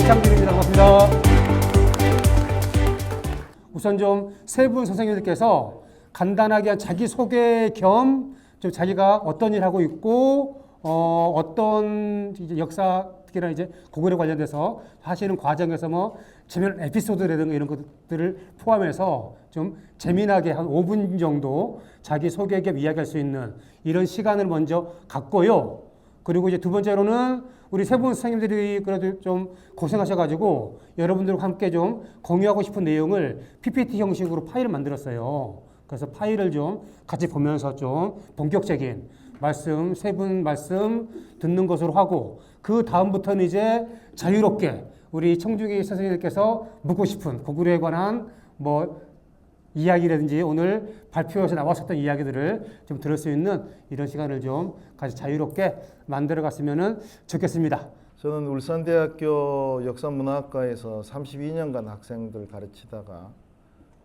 장창준입니다. 반갑습니다. 우선 좀 세 분 선생님들께서 간단하게 한 자기소개 겸 좀 자기가 어떤 일 하고 있고 어떤 이제 역사 특히나 이제 고구려 관련돼서 하시는 과정에서 뭐 재미난 에피소드라든가 이런 것들을 포함해서 좀 재미나게 한 5분 정도 자기 소개 겸 이야기할 수 있는 이런 시간을 먼저 갖고요. 그리고 이제 두 번째로는 우리 세 분 선생님들이 그래도 좀 고생하셔가지고 여러분들과 함께 좀 공유하고 싶은 내용을 PPT 형식으로 파일을 만들었어요. 그래서 파일을 좀 같이 보면서 좀 본격적인 말씀, 세 분 말씀 듣는 것으로 하고 그 다음부터는 이제 자유롭게 우리 청중기 선생님들께서 묻고 싶은 고구려에 관한 뭐 이야기라든지 오늘 발표에서 나왔었던 이야기들을 좀 들을 수 있는 이런 시간을 좀 같이 자유롭게 만들어 갔으면 좋겠습니다. 저는 울산대학교 역사문화학과에서 32년간 학생들 가르치다가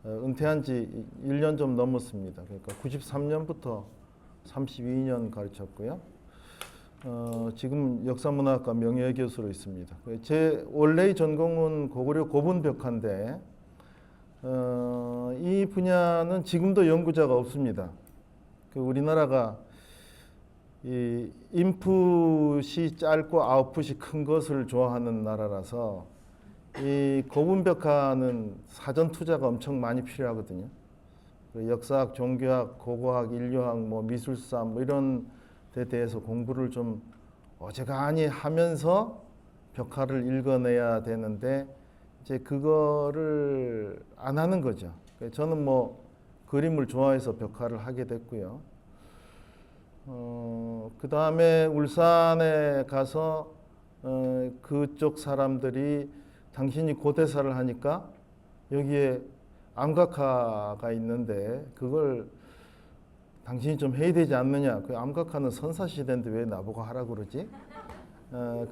은퇴한 지 1년 좀 넘었습니다. 그러니까 93년부터 32년 가르쳤고요. 지금 역사문화학과 명예교수로 있습니다. 제 원래의 전공은 고구려 고분벽화인데 이 분야는 지금도 연구자가 없습니다. 우리나라가 이 인풋이 짧고 아웃풋이 큰 것을 좋아하는 나라라서 이 고분벽화는 사전 투자가 엄청 많이 필요하거든요. 역사학, 종교학, 고고학, 인류학, 뭐 미술사 뭐 이런 데 대해서 공부를 좀 어지간히 하면서 벽화를 읽어내야 되는데 이제 그거를 안 하는 거죠. 저는 뭐 그림을 좋아해서 벽화를 하게 됐고요. 그 다음에 울산에 가서 그쪽 사람들이 당신이 고대사를 하니까 여기에 암각화가 있는데 그걸 당신이 좀 해야 되지 않느냐. 그 암각화는 선사시대인데 왜 나보고 하라고 그러지?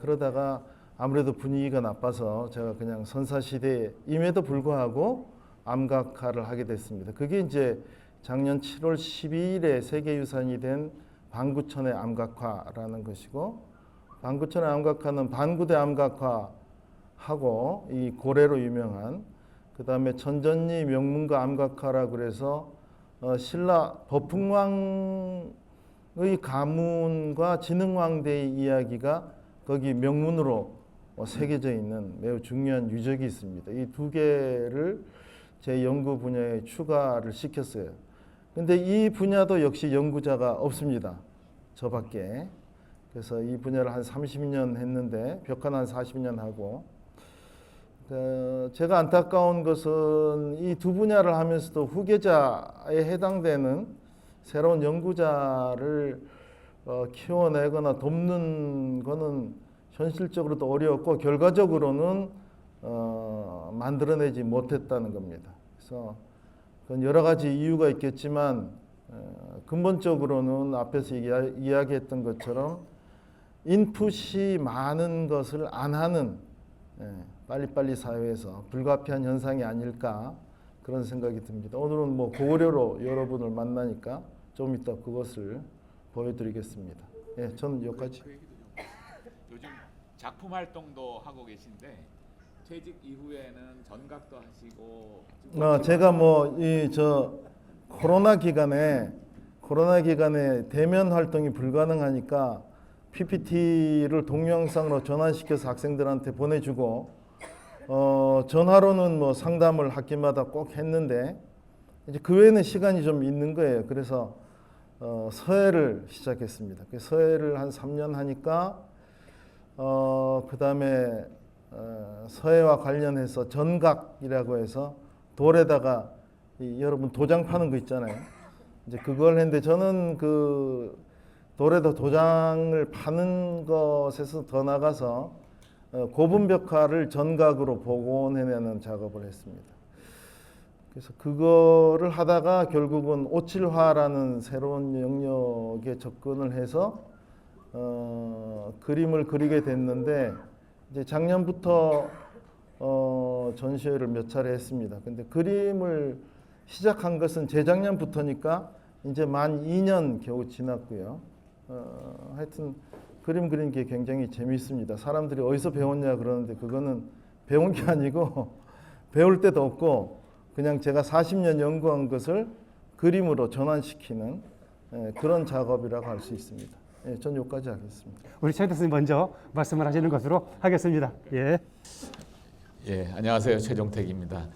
그러다가 아무래도 분위기가 나빠서 제가 그냥 선사시대임에도 불구하고 암각화를 하게 됐습니다. 그게 이제 작년 7월 12일에 세계유산이 된 반구천의 암각화라는 것이고, 반구천의 암각화는 반구대 암각화하고 이 고래로 유명한 그 다음에 천전리 명문가 암각화라고 그래서 신라 법흥왕의 가문과 진흥왕대의 이야기가 거기 명문으로 새겨져 있는 매우 중요한 유적이 있습니다. 이 두 개를 제 연구 분야에 추가를 시켰어요. 근데 이 분야도 역시 연구자가 없습니다. 저밖에. 그래서 이 분야를 한 30년 했는데 벽화는 한 40년 하고 제가 안타까운 것은 이 두 분야를 하면서도 후계자에 해당되는 새로운 연구자를 키워내거나 돕는 거는 현실적으로도 어려웠고 결과적으로는 만들어내지 못했다는 겁니다. 그래서 그건 여러 가지 이유가 있겠지만 근본적으로는 앞에서 이야기했던 것처럼 인풋이 많은 것을 안 하는 빨리빨리 사회에서 불가피한 현상이 아닐까 그런 생각이 듭니다. 오늘은 뭐 고구려로 여러분을 만나니까 좀 이따 그것을 보여드리겠습니다. 예, 저는 여기까지. 요즘 작품 활동도 하고 계신데 퇴직 이후에는 전각도 하시고. 제가 뭐 이 코로나 기간에 대면 활동이 불가능하니까 PPT를 동영상으로 전환시켜서 학생들한테 보내주고 전화로는 뭐 상담을 학기마다 꼭 했는데 이제 그 외에는 시간이 좀 있는 거예요. 그래서 서예를 시작했습니다. 서예를 한 3년 하니까 그 다음에 서예와 관련해서 전각이라고 해서 돌에다가 여러분 도장 파는 거 있잖아요. 이제 그걸 했는데 저는 그 돌에다 도장을 파는 것에서 더 나가서 고분벽화를 전각으로 복원해내는 작업을 했습니다. 그래서 그거를 하다가 결국은 오칠화라는 새로운 영역에 접근을 해서 그림을 그리게 됐는데 이제 작년부터 전시회를 몇 차례 했습니다. 근데 그림을 시작한 것은 재작년부터니까 이제 만 2년 겨우 지났고요. 하여튼 그림 그리는 게 굉장히 재미있습니다. 사람들이 어디서 배웠냐 그러는데 그거는 배운 게 아니고 배울 데도 없고 그냥 제가 40년 연구한 것을 그림으로 전환시키는 그런 작업이라고 할 수 있습니다. 예, 전 여기까지 하겠습니다. 우리 최 교수님 먼저 말씀을 하시는 것으로 하겠습니다. 예. 예, 안녕하세요. 최종택입니다.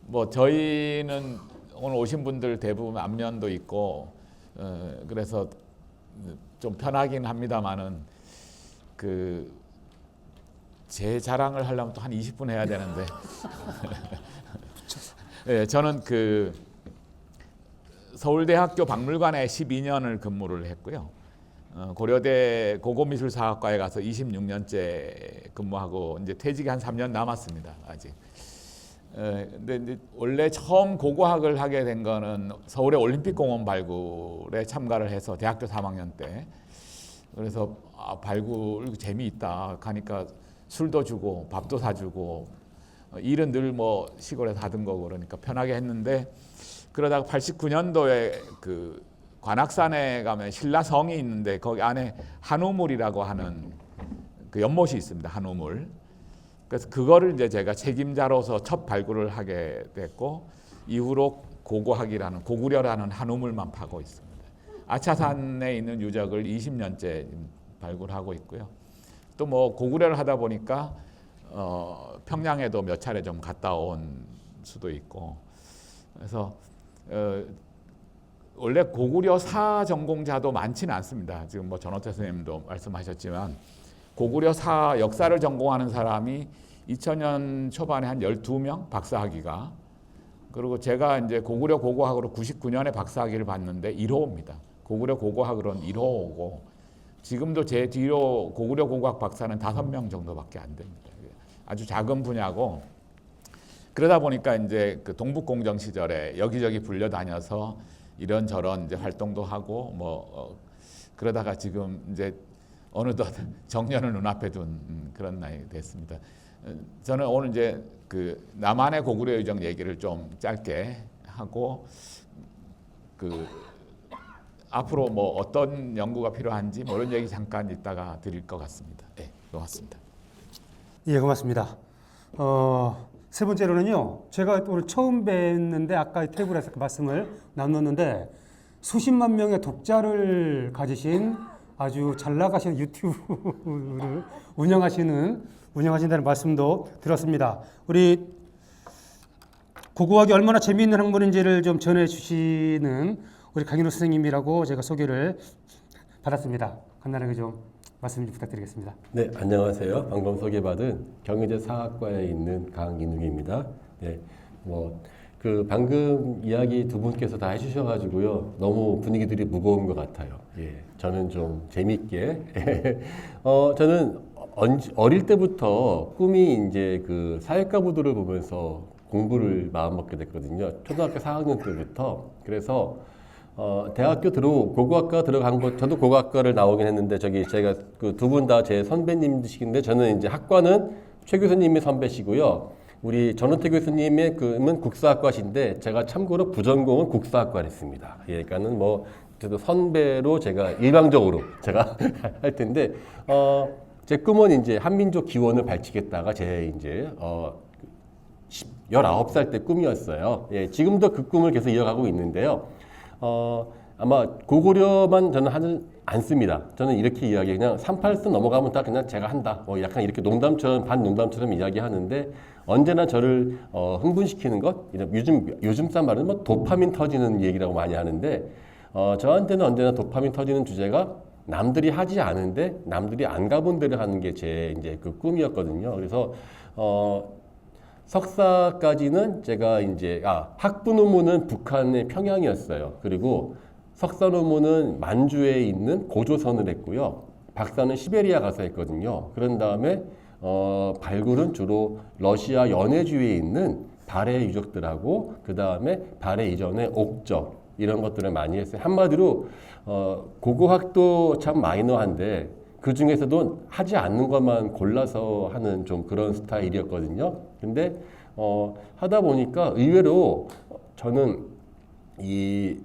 뭐 저희는 오늘 오신 분들 대부분 안면도 있고 그래서 좀 편하긴 합니다만은 제 자랑을 하려면 또 한 20분 해야 되는데 예, 저는 서울대학교 박물관에 12년을 근무를 했고요. 고려대 고고미술사학과에 가서 26년째 근무하고 이제 퇴직이 한 3년 남았습니다. 아직. 근데 이제 원래 처음 고고학을 하게 된 거는 서울의 올림픽공원 발굴에 참가를 해서 대학교 3학년 때. 그래서 발굴 재미있다 하니까 술도 주고 밥도 사주고 일은 늘 뭐 시골에서 하던 거고 그러니까 편하게 했는데 그러다가 89년도에 관악산에 가면 신라성이 있는데 거기 안에 한우물이라고 하는 그 연못이 있습니다. 한우물. 그래서 그거를 이제 제가 책임자로서 첫 발굴을 하게 됐고 이후로 고고학이라는 고구려라는 한우물만 파고 있습니다. 아차산에 있는 유적을 20년째 발굴하고 있고요. 또 뭐 고구려를 하다 보니까 평양에도 몇 차례 좀 갔다 온 수도 있고 그래서 원래 고구려사 전공자도 많지는 않습니다. 지금 뭐 전호태 선생님도 말씀하셨지만 고구려사 역사를 전공하는 사람이 2000년 초반에 한 12명 박사학위가 그리고 제가 이제 고구려 고고학으로 99년에 박사학위를 받는데 1호입니다. 고구려 고고학으로는 1호고 지금도 제 뒤로 고구려 고고학 박사는 5명 정도밖에 안 됩니다. 아주 작은 분야고 그러다 보니까 이제 동북공정 시절에 여기저기 불려다녀서 이런저런 이제 활동도 하고 그러다가 지금 이제 어느덧 정년을 눈앞에 둔 그런 나이 됐습니다. 저는 오늘 이제 남한의 고구려 유적 얘기를 좀 짧게 하고 앞으로 뭐 어떤 연구가 필요한지 이런 얘기 잠깐 이따가 드릴 것 같습니다. 네, 고맙습니다. 예, 고맙습니다. 세 번째로는요, 제가 오늘 처음 뵀는데 아까 테이블에서 그 말씀을 나눴는데 수십만 명의 독자를 가지신 아주 잘 나가시는 유튜브를 운영하신다는 말씀도 들었습니다. 우리 고고학이 얼마나 재미있는 학문인지를 좀 전해주시는 우리 강인호 선생님이라고 제가 소개를 받았습니다. 간단하게 좀 말씀 좀 부탁드리겠습니다. 네, 안녕하세요. 방금 소개받은 경희대 사학과에 있는 강인욱입니다. 네, 방금 이야기 두 분께서 다 해주셔가지고요. 너무 분위기들이 무거운 것 같아요. 예, 저는 좀 재밌게. 저는 어릴 때부터 꿈이 이제 사회과 부도를 보면서 공부를 마음먹게 됐거든요. 초등학교 4학년 때부터. 그래서 대학교 고고학과 들어간 것, 저도 고고학과를 나오긴 했는데, 제가 두 분 다 제 선배님이시긴데, 저는 이제 학과는 최 교수님이 선배시고요. 우리 전호태 교수님의 은 국사학과신데, 제가 참고로 부전공은 국사학과를 했습니다. 예, 그러니까는 선배로 제가 일방적으로 제가 할 텐데, 제 꿈은 이제 한민족 기원을 밝히겠다가 제 이제, 19살 때 꿈이었어요. 예, 지금도 그 꿈을 계속 이어가고 있는데요. 아마 고구려만 저는 하지 않습니다. 저는 이렇게 그냥 38선 넘어가면 다 그냥 제가 한다. 약간 이렇게 농담처럼, 반농담처럼 이야기하는데 언제나 저를 흥분시키는 것, 요즘 말은 도파민 터지는 얘기라고 많이 하는데 저한테는 언제나 도파민 터지는 주제가 남들이 하지 않은데 남들이 안 가본 데를 하는 게 제 이제 꿈이었거든요. 그래서 석사까지는 제가 이제 학부 논문은 북한의 평양이었어요. 그리고 석사 논문은 만주에 있는 고조선을 했고요. 박사는 시베리아 가서 했거든요. 그런 다음에 발굴은 주로 러시아 연해주에 있는 발해 유적들하고 그 다음에 발해 이전의 옥적 이런 것들을 많이 했어요. 한마디로 고고학도 참 마이너한데 그 중에서도 하지 않는 것만 골라서 하는 좀 그런 스타일이었거든요. 근데 하다 보니까 의외로 저는 이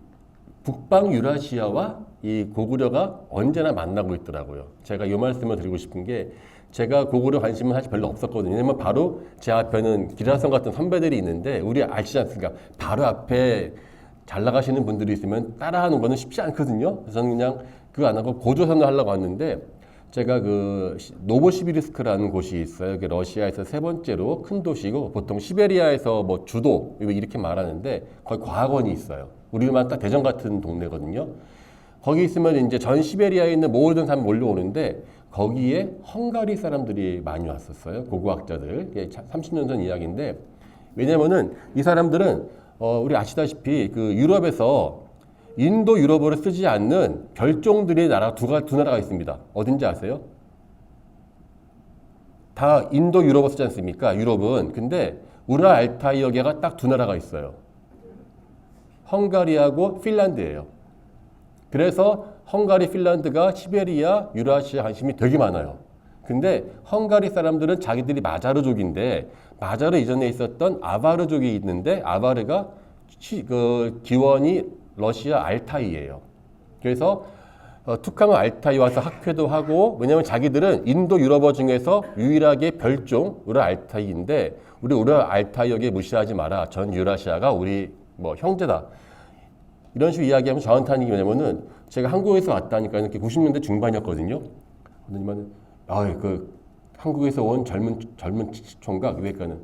북방 유라시아와 이 고구려가 언제나 만나고 있더라고요. 제가 이 말씀을 드리고 싶은 게 제가 고구려 관심은 사실 별로 없었거든요. 왜냐면 바로 제 앞에는 기라성 같은 선배들이 있는데 우리 아시지 않습니까? 바로 앞에 잘 나가시는 분들이 있으면 따라하는 거는 쉽지 않거든요. 그래서 저는 그냥 그거 안 하고 고조선을 하려고 왔는데 제가 그 노보시비르스크라는 곳이 있어요. 그게 러시아에서 세 번째로 큰 도시고 보통 시베리아에서 뭐 주도 이렇게 말하는데 거기 과학원이 있어요. 우리만 딱 대전 같은 동네거든요. 거기 있으면 이제 전 시베리아에 있는 모든 사람이 몰려오는데 거기에 헝가리 사람들이 많이 왔었어요. 고고학자들. 30년 전 이야기인데 왜냐면은 이 사람들은 우리 아시다시피 그 유럽에서 인도 유럽어를 쓰지 않는 별종들의 나라 두 나라가 있습니다. 어딘지 아세요? 다 인도 유럽어 쓰지 않습니까? 유럽은. 근데 우라 알타이어계가 딱 두 나라가 있어요. 헝가리하고 핀란드예요. 그래서 헝가리, 핀란드가 시베리아, 유라시아 관심이 되게 많아요. 근데 헝가리 사람들은 자기들이 마자르족인데 마자르 이전에 있었던 아바르족이 있는데 아바르가 그 기원이 러시아 알타이예요. 그래서 툭하면 알타이 와서 학회도 하고 왜냐하면 자기들은 인도 유럽어 중에서 유일하게 별종 우라 알타이인데 우리 우라 알타이에게 무시하지 마라. 전 유라시아가 우리 뭐 형제다. 이런 식으로 이야기하면 저한테 하는 게 뭐냐면은 제가 한국에서 왔다니까 이렇게 90년대 중반이었거든요. 그러더니만 그 한국에서 온 젊은 총각 그러니까는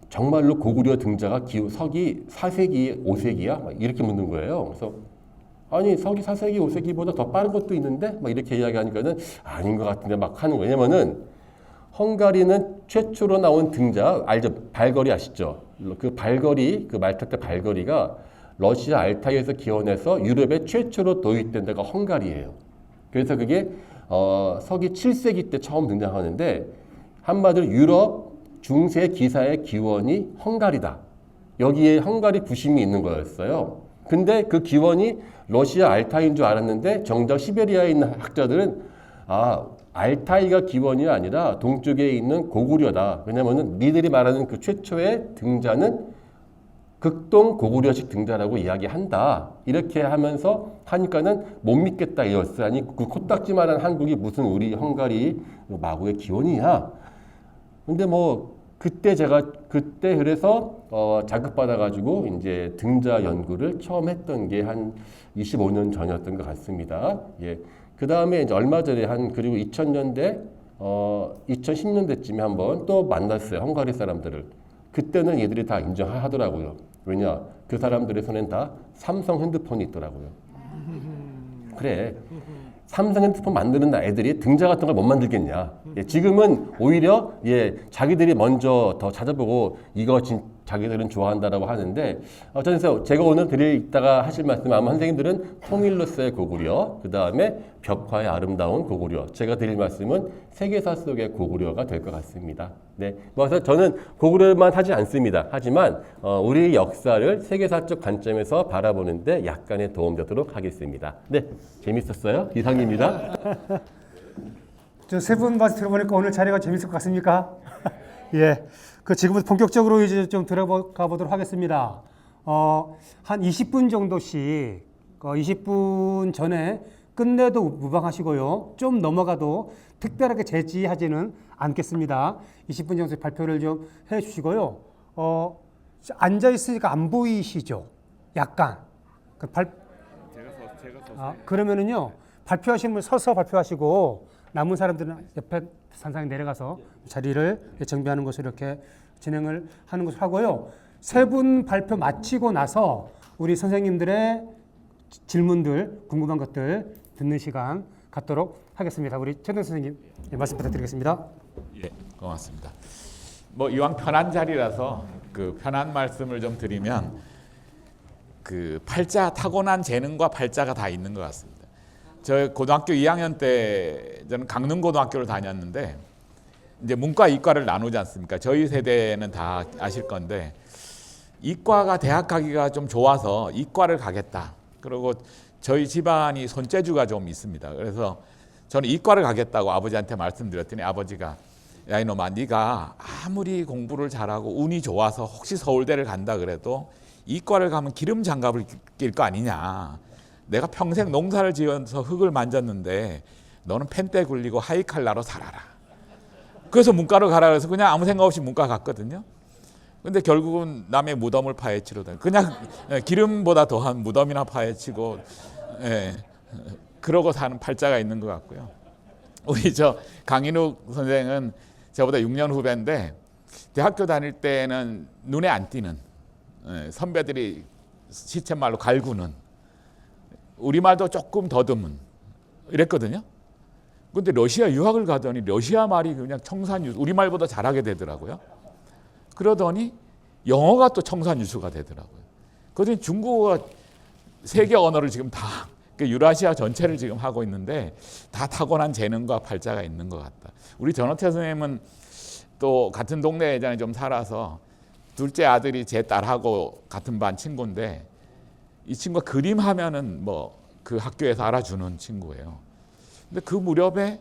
정말로 고구려 등자가 서기 4세기, 5세기야? 막 이렇게 묻는 거예요. 그래서 아니 서기 4세기, 5세기보다 더 빠른 것도 있는데 막 이렇게 이야기하니까는 아닌 것 같은데 막 하는 거예요. 왜냐면은 헝가리는 최초로 나온 등자 알죠? 발걸이 아시죠? 그 발걸이 그 말탈 때 발걸이가 러시아 알타이에서 기원해서 유럽에 최초로 도입된 데가 헝가리예요. 그래서 그게 서기 7세기 때 처음 등장하는데 한마디로 유럽 중세 기사의 기원이 헝가리다. 여기에 헝가리 부심이 있는 거였어요. 근데 그 기원이 러시아 알타이인 줄 알았는데 정작 시베리아에 있는 학자들은 알타이가 기원이 아니라 동쪽에 있는 고구려다. 왜냐면은 니들이 말하는 그 최초의 등자는 극동 고구려식 등자라고 이야기한다. 이렇게 하면서 하니까는 못 믿겠다 이었어요. 아니 그 코딱지만한 한국이 무슨 우리 헝가리 마구의 기원이야. 근데 뭐 그때 그래서 자극받아가지고 이제 등자 연구를 처음 했던 게 한 25년 전이었던 것 같습니다. 예. 그 다음에 이제 얼마 전에 그리고 2000년대, 2010년대쯤에 한번 또 만났어요. 헝가리 사람들을. 그때는 얘들이 다 인정하더라고요. 왜냐? 그 사람들의 손엔 다 삼성 핸드폰이 있더라고요. 그래. 삼성 핸드폰 만드는 애들이 등자 같은 걸 못 만들겠냐. 예, 지금은 오히려 자기들이 먼저 더 찾아보고 이거 자기들은 좋아한다라고 하는데 그래서 제가 오늘 이따가 하실 말씀 아마 선생님들은 통일로서의 고구려 그 다음에 벽화의 아름다운 고구려 제가 드릴 말씀은 세계사 속의 고구려가 될 것 같습니다. 네, 그래서 저는 고구려만 하지 않습니다. 하지만 우리 역사를 세계사적 관점에서 바라보는데 약간의 도움되도록 하겠습니다. 네, 재밌었어요? 이상입니다. 저 세 분 말씀 들어보니까 오늘 자리가 재밌을 것 같습니까? 예. 지금부터 본격적으로 이제 좀 들어가 보도록 하겠습니다. 한 20분 정도씩, 20분 전에 끝내도 무방하시고요. 좀 넘어가도 특별하게 제지하지는 않겠습니다. 20분 정도 발표를 좀 해 주시고요. 앉아있으니까 안 보이시죠? 약간. 그러면은요, 발표하시는 분 서서 발표하시고, 남은 사람들은 옆에 산상에 내려가서 자리를 정비하는 것으로 이렇게 진행을 하는 것을 하고요. 세 분 발표 마치고 나서 우리 선생님들의 질문들, 궁금한 것들 듣는 시간 갖도록 하겠습니다. 우리 최동 선생님 말씀 부탁드리겠습니다. 예, 고맙습니다. 뭐 이왕 편한 자리라서 그 편한 말씀을 좀 드리면 그 타고난 재능과 팔자가 다 있는 것 같습니다. 저 고등학교 2학년 때 저는 강릉고등학교를 다녔는데 이제 문과 이과를 나누지 않습니까? 저희 세대는 다 아실 건데 이과가 대학 가기가 좀 좋아서 이과를 가겠다. 그리고 저희 집안이 손재주가 좀 있습니다. 그래서 저는 이과를 가겠다고 아버지한테 말씀드렸더니 아버지가 야 이놈아 네가 아무리 공부를 잘하고 운이 좋아서 혹시 서울대를 간다 그래도 이과를 가면 기름 장갑을 낄 거 아니냐. 내가 평생 농사를 지어서 흙을 만졌는데 너는 펜때 굴리고 하이칼라로 살아라. 그래서 문과로 가라 그래서 그냥 아무 생각 없이 문과 갔거든요. 근데 결국은 남의 무덤을 파헤치러 다니. 그냥 기름보다 더한 무덤이나 파헤치고, 예, 그러고 사는 팔자가 있는 것 같고요. 우리 저 강인욱 선생은 저보다 6년 후배인데 대학교 다닐 때는 눈에 안 띄는, 선배들이 시쳇말로 갈구는, 우리말도 조금 더듬은 이랬거든요. 근데 러시아 유학을 가더니 러시아 말이 그냥 청산유수, 우리말보다 잘하게 되더라고요. 그러더니 영어가 또 청산유수가 되더라고요. 그러더니 중국어가 세계 언어를 지금 다, 유라시아 전체를 지금 하고 있는데 다 타고난 재능과 팔자가 있는 것 같다. 우리 전호태 선생님은 또 같은 동네 예전에 좀 살아서 둘째 아들이 제 딸하고 같은 반 친구인데 이 친구가 그림하면은 뭐 그 학교에서 알아주는 친구예요. 근데 그 무렵에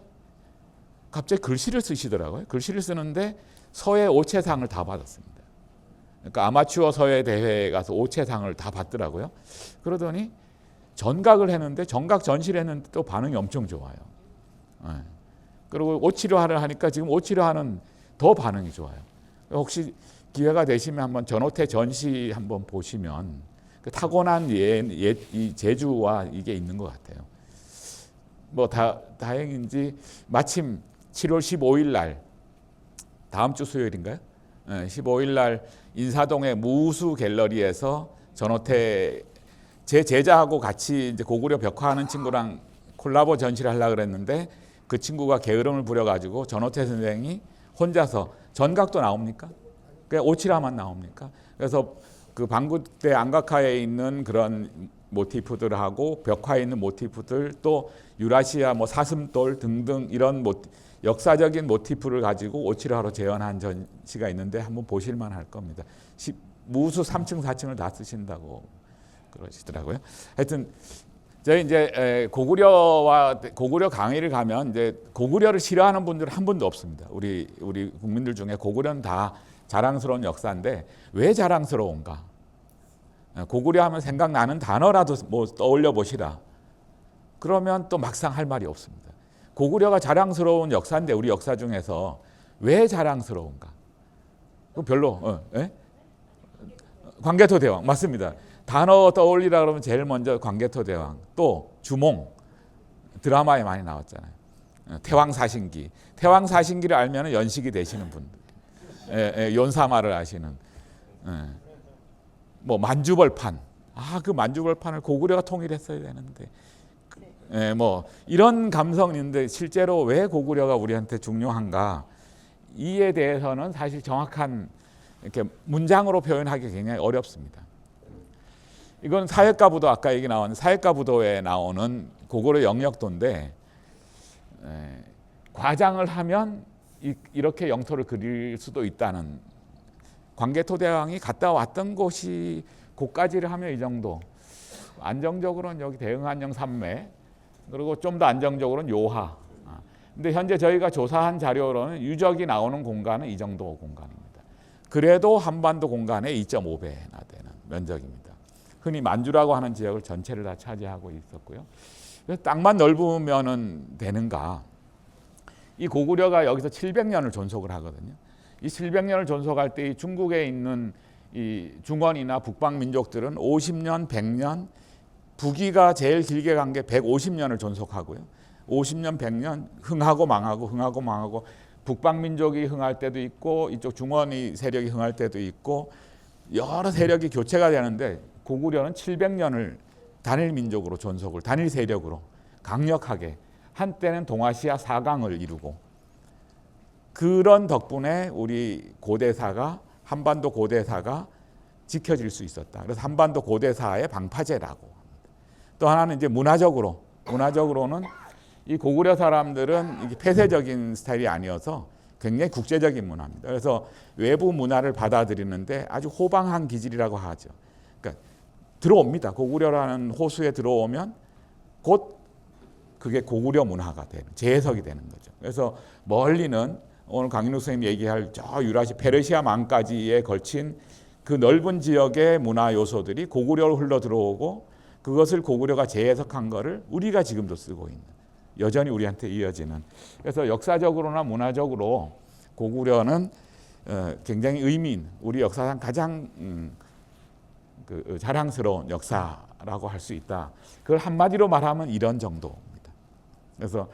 갑자기 글씨를 쓰시더라고요. 글씨를 쓰는데 서예 5채상을 다 받았습니다. 그러니까 아마추어 서예 대회에 가서 5채상을 다 받더라고요. 그러더니 전각을 했는데 전각 전시를 했는데 또 반응이 엄청 좋아요. 그리고 오치료하를 하니까 지금 오치료하는 더 반응이 좋아요. 혹시 기회가 되시면 한번 전호태 전시 한번 보시면 그 타고난 이 재주와 이게 있는 것 같아요. 뭐 다행인지 마침 7월 15일 날 다음 주 수요일인가요? 15일 날 인사동의 무수 갤러리에서 전호태 제 제자하고 같이 이제 고구려 벽화하는 친구랑 콜라보 전시를 하려고 그랬는데 그 친구가 게으름을 부려가지고 전호태 선생이 혼자서 전각도 나옵니까? 그냥 오치라만 나옵니까? 그래서 그 방구대 안각화에 있는 그런 모티프들하고 벽화에 있는 모티프들 또 유라시아 뭐 사슴돌 등등 이런 역사적인 모티프를 가지고 오치라로 재현한 전시가 있는데 한번 보실만 할 겁니다. 무수 3층 4층을 다 쓰신다고 그러시더라고요. 하여튼 저희 이제 고구려 강의를 가면 이제 고구려를 싫어하는 분들은 한 분도 없습니다. 우리 국민들 중에 고구려는 다 자랑스러운 역사인데 왜 자랑스러운가? 고구려 하면 생각나는 단어라도 뭐 떠올려 보시라. 그러면 또 막상 할 말이 없습니다. 고구려가 자랑스러운 역사인데 우리 역사 중에서 왜 자랑스러운가? 별로. 광개토 대왕 맞습니다. 단어 떠올리라 그러면 제일 먼저 광개토 대왕, 또 주몽 드라마에 많이 나왔잖아요. 태왕사신기. 태왕사신기를 알면 연식이 되시는 분들, 연사마를 아시는, 뭐 만주벌판. 그 만주벌판을 고구려가 통일했어야 되는데, 뭐 이런 감성인데 실제로 왜 고구려가 우리한테 중요한가? 이에 대해서는 사실 정확한 이렇게 문장으로 표현하기 굉장히 어렵습니다. 이건 사회과부도 아까 얘기 나온 사회과부도에 나오는 고구려 영역도인데 과장을 하면 이렇게 영토를 그릴 수도 있다는 광개토 대왕이 갔다 왔던 곳이 고까지를 하면 이 정도 안정적으로는 여기 대흥한정 산맥 그리고 좀 더 안정적으로는 요하 근데 현재 저희가 조사한 자료로는 유적이 나오는 공간은 이 정도 공간입니다. 그래도 한반도 공간의 2.5배나 되는 면적입니다. 흔히 만주라고 하는 지역을 전체를 다 차지하고 있었고요. 그래서 땅만 넓으면 되는가? 이 고구려가 여기서 700년을 존속을 하거든요. 이 700년을 존속할 때 이 중국에 있는 이 중원이나 북방 민족들은 50년, 100년, 북위가 제일 길게 간 게 150년을 존속하고요. 50년, 100년 흥하고 망하고 북방 민족이 흥할 때도 있고 이쪽 중원이 세력이 흥할 때도 있고 여러 세력이 교체가 되는데 고구려는 700년을 단일 민족으로 존속을 단일 세력으로 강력하게 한때는 동아시아 4강을 이루고 그런 덕분에 우리 고대사가 한반도 고대사가 지켜질 수 있었다. 그래서 한반도 고대사의 방파제라고 합니다. 또 하나는 이제 문화적으로는 이 고구려 사람들은 이게 폐쇄적인 스타일이 아니어서 굉장히 국제적인 문화입니다. 그래서 외부 문화를 받아들이는데 아주 호방한 기질이라고 하죠. 그러니까 들어옵니다. 고구려라는 호수에 들어오면 곧 그게 고구려 문화가 되는 재해석이 되는 거죠. 그래서 멀리는 오늘 강인욱 선생님 얘기할 저 유라시 페르시아 망까지에 걸친 그 넓은 지역의 문화 요소들이 고구려로 흘러 들어오고 그것을 고구려가 재해석한 거를 우리가 지금도 쓰고 있는, 여전히 우리한테 이어지는. 그래서 역사적으로나 문화적으로 고구려는 굉장히 의미 있는, 우리 역사상 가장 그 자랑스러운 역사라고 할 수 있다. 그걸 한마디로 말하면 이런 정도입니다. 그래서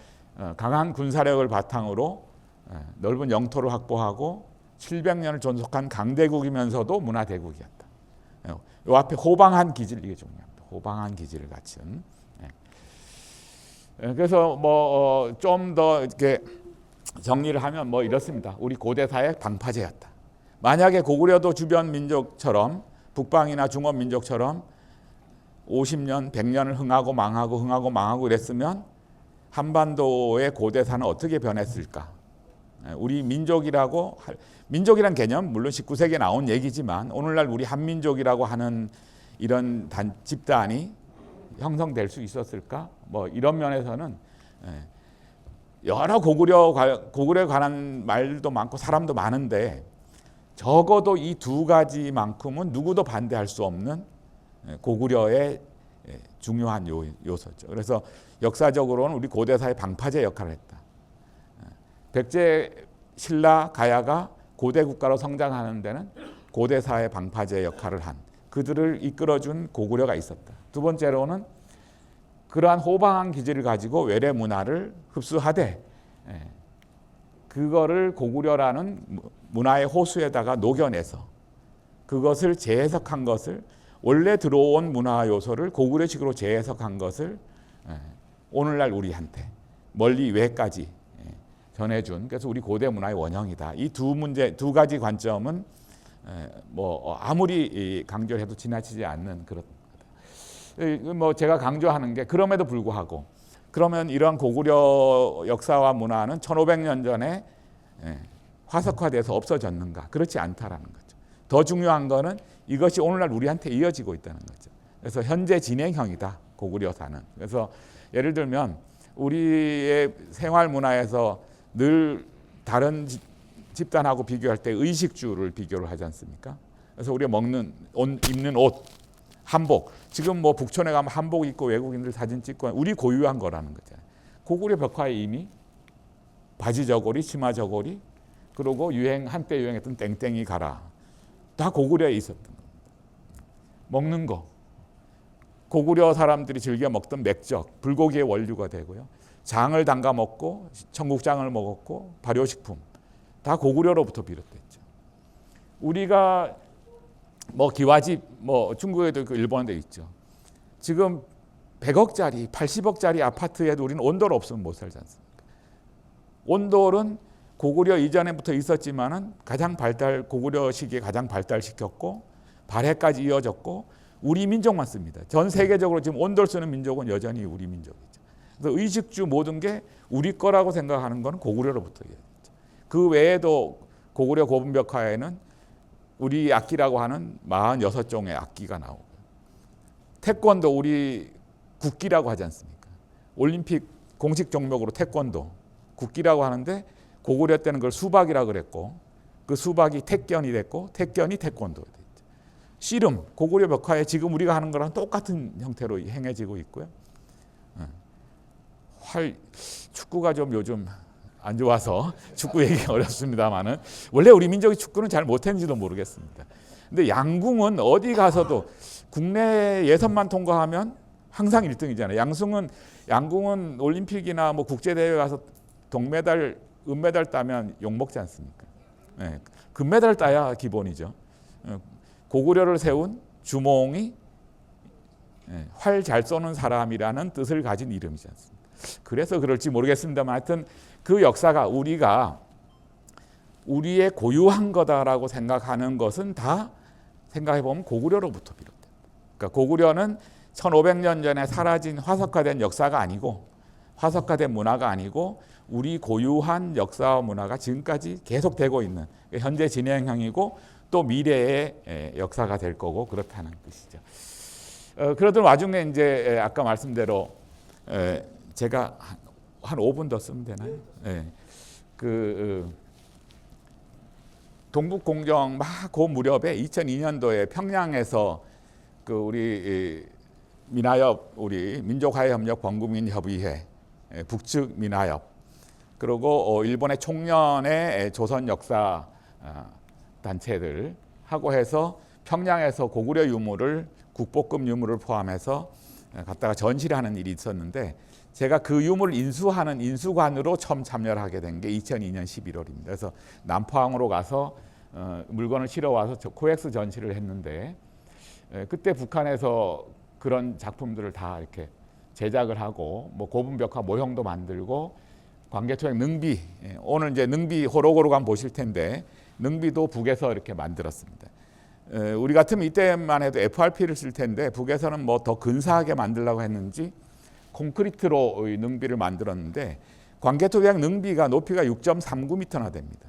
강한 군사력을 바탕으로 넓은 영토를 확보하고 700년을 존속한 강대국이면서도 문화대국이었다. 이 앞에 호방한 기질, 이게 중요합니다. 호방한 기질을 갖춘. 그래서 뭐 좀 더 이렇게 정리를 하면 뭐 이렇습니다. 우리 고대사의 방파제였다. 만약에 고구려도 주변 민족처럼 북방이나 중원 민족처럼 50년, 100년을 흥하고 망하고 이랬으면 한반도의 고대사는 어떻게 변했을까? 우리 민족이란 개념 물론 19세기에 나온 얘기지만 오늘날 우리 한민족이라고 하는 이런 집단이 형성될 수 있었을까? 뭐 이런 면에서는 여러 고구려에 관한 말도 많고 사람도 많은데 적어도 이 두 가지만큼은 누구도 반대할 수 없는 고구려의 중요한 요소죠. 그래서 역사적으로는 우리 고대사의 방파제 역할을 했다. 백제, 신라, 가야가 고대 국가로 성장하는 데는 고대사의 방파제 역할을 한, 그들을 이끌어준 고구려가 있었다. 두 번째로는 그러한 호방한 기질을 가지고 외래 문화를 흡수하되 그거를 고구려라는 문화의 호수에다가 녹여내서 그것을 재해석한 것을, 원래 들어온 문화 요소를 고구려식으로 재해석한 것을 오늘날 우리한테 멀리 외까지 전해준, 그래서 우리 고대 문화의 원형이다. 이 두 가지 관점은 뭐 아무리 강조를 해도 지나치지 않는 그런, 뭐 제가 강조하는 게 그럼에도 불구하고 그러면 이러한 고구려 역사와 문화는 1500년 전에 화석화돼서 없어졌는가? 그렇지 않다라는 거죠. 더 중요한 거는 이것이 오늘날 우리한테 이어지고 있다는 거죠. 그래서 현재 진행형이다, 고구려사는. 그래서 예를 들면 우리의 생활 문화에서 늘 다른 집단하고 비교할 때 의식주를 비교를 하지 않습니까? 그래서 우리가 먹는, 입는 옷, 한복. 지금 뭐 북촌에 가면 한복 입고 외국인들 사진 찍고 우리 고유한 거라는 거잖아요. 고구려 벽화에 이미 바지 저고리, 치마 저고리, 그리고 한때 유행했던 땡땡이 가라. 다 고구려에 있었던 겁니다. 먹는 거. 고구려 사람들이 즐겨 먹던 맥적, 불고기의 원료가 되고요. 장을 담가 먹고 청국장을 먹었고 발효식품. 다 고구려로부터 비롯됐죠. 우리가 뭐 기와집, 뭐 중국에도 있고 일본에도 있죠. 지금 100억짜리, 80억짜리 아파트에도 우리는 온돌 없으면 못 살지 않습니까? 온돌은 고구려 이전에부터 있었지만은 고구려 시기에 가장 발달시켰고 발해까지 이어졌고 우리 민족만 씁니다. 전 세계적으로 지금 온돌 쓰는 민족은 여전히 우리 민족이죠. 그래서 의식주 모든 게 우리 거라고 생각하는 건 고구려로부터 이어졌죠. 그 외에도 고구려 고분벽화에는 우리 악기라고 하는 46종의 악기가 나오고, 태권도 우리 국기라고 하지 않습니까? 올림픽 공식 종목으로 태권도 국기라고 하는데 고구려 때는 그걸 수박이라고 그랬고 그 수박이 택견이 됐고 택견이 태권도가 됐죠. 씨름, 고구려 벽화에 지금 우리가 하는 거랑 똑같은 형태로 행해지고 있고요. 축구가 좀 요즘 안 좋아서 축구 얘기가 어렵습니다만은 원래 우리 민족이 축구는 잘 못했는지도 모르겠습니다. 근데 양궁은 어디 가서도 국내 예선만 통과하면 항상 1등이잖아요. 양궁은 올림픽이나 뭐 국제 대회 가서 동메달, 은메달 따면 욕 먹지 않습니까? 네, 금메달 따야 기본이죠. 고구려를 세운 주몽이 활 잘 쏘는 사람이라는 뜻을 가진 이름이지 않습니까? 그래서 그럴지 모르겠습니다만 하여튼 그 역사가 우리가 우리의 고유한 거다라고 생각하는 것은 다 생각해보면 고구려로부터 비롯됩니다. 그러니까 고구려는 1500년 전에 사라진 화석화된 역사가 아니고 화석화된 문화가 아니고 우리 고유한 역사와 문화가 지금까지 계속되고 있는 현재 진행형이고 또 미래의 역사가 될 거고 그렇다는 뜻이죠. 그러던 와중에 이제 아까 말씀대로 제가 한 5분 더 쓰면 되나요? 동북공정 막 그 무렵에 2002년도에 평양에서 그 우리 민화협, 우리 민족화해협력 범국민협의회, 북측 민화협, 그리고 일본의 총련의 조선 역사 단체들 하고 해서 평양에서 고구려 유물을 국보급 유물을 포함해서 갖다가 전시를 하는 일이 있었는데, 제가 그 유물을 인수하는 인수관으로 처음 참여를 하게 된 게 2002년 11월입니다. 그래서 남포항으로 가서 물건을 실어 와서 코엑스 전시를 했는데, 그때 북한에서 그런 작품들을 다 이렇게 제작을 하고 뭐 고분벽화 모형도 만들고 광개토양 능비, 오늘 이제 능비 호로고로관 보실 텐데 능비도 북에서 이렇게 만들었습니다. 우리 같으면 이때만 해도 FRP를 쓸 텐데 북에서는 뭐 더 근사하게 만들려고 했는지 콘크리트로 능비를 만들었는데, 광개토양 능비가 높이가 6.39m나 됩니다.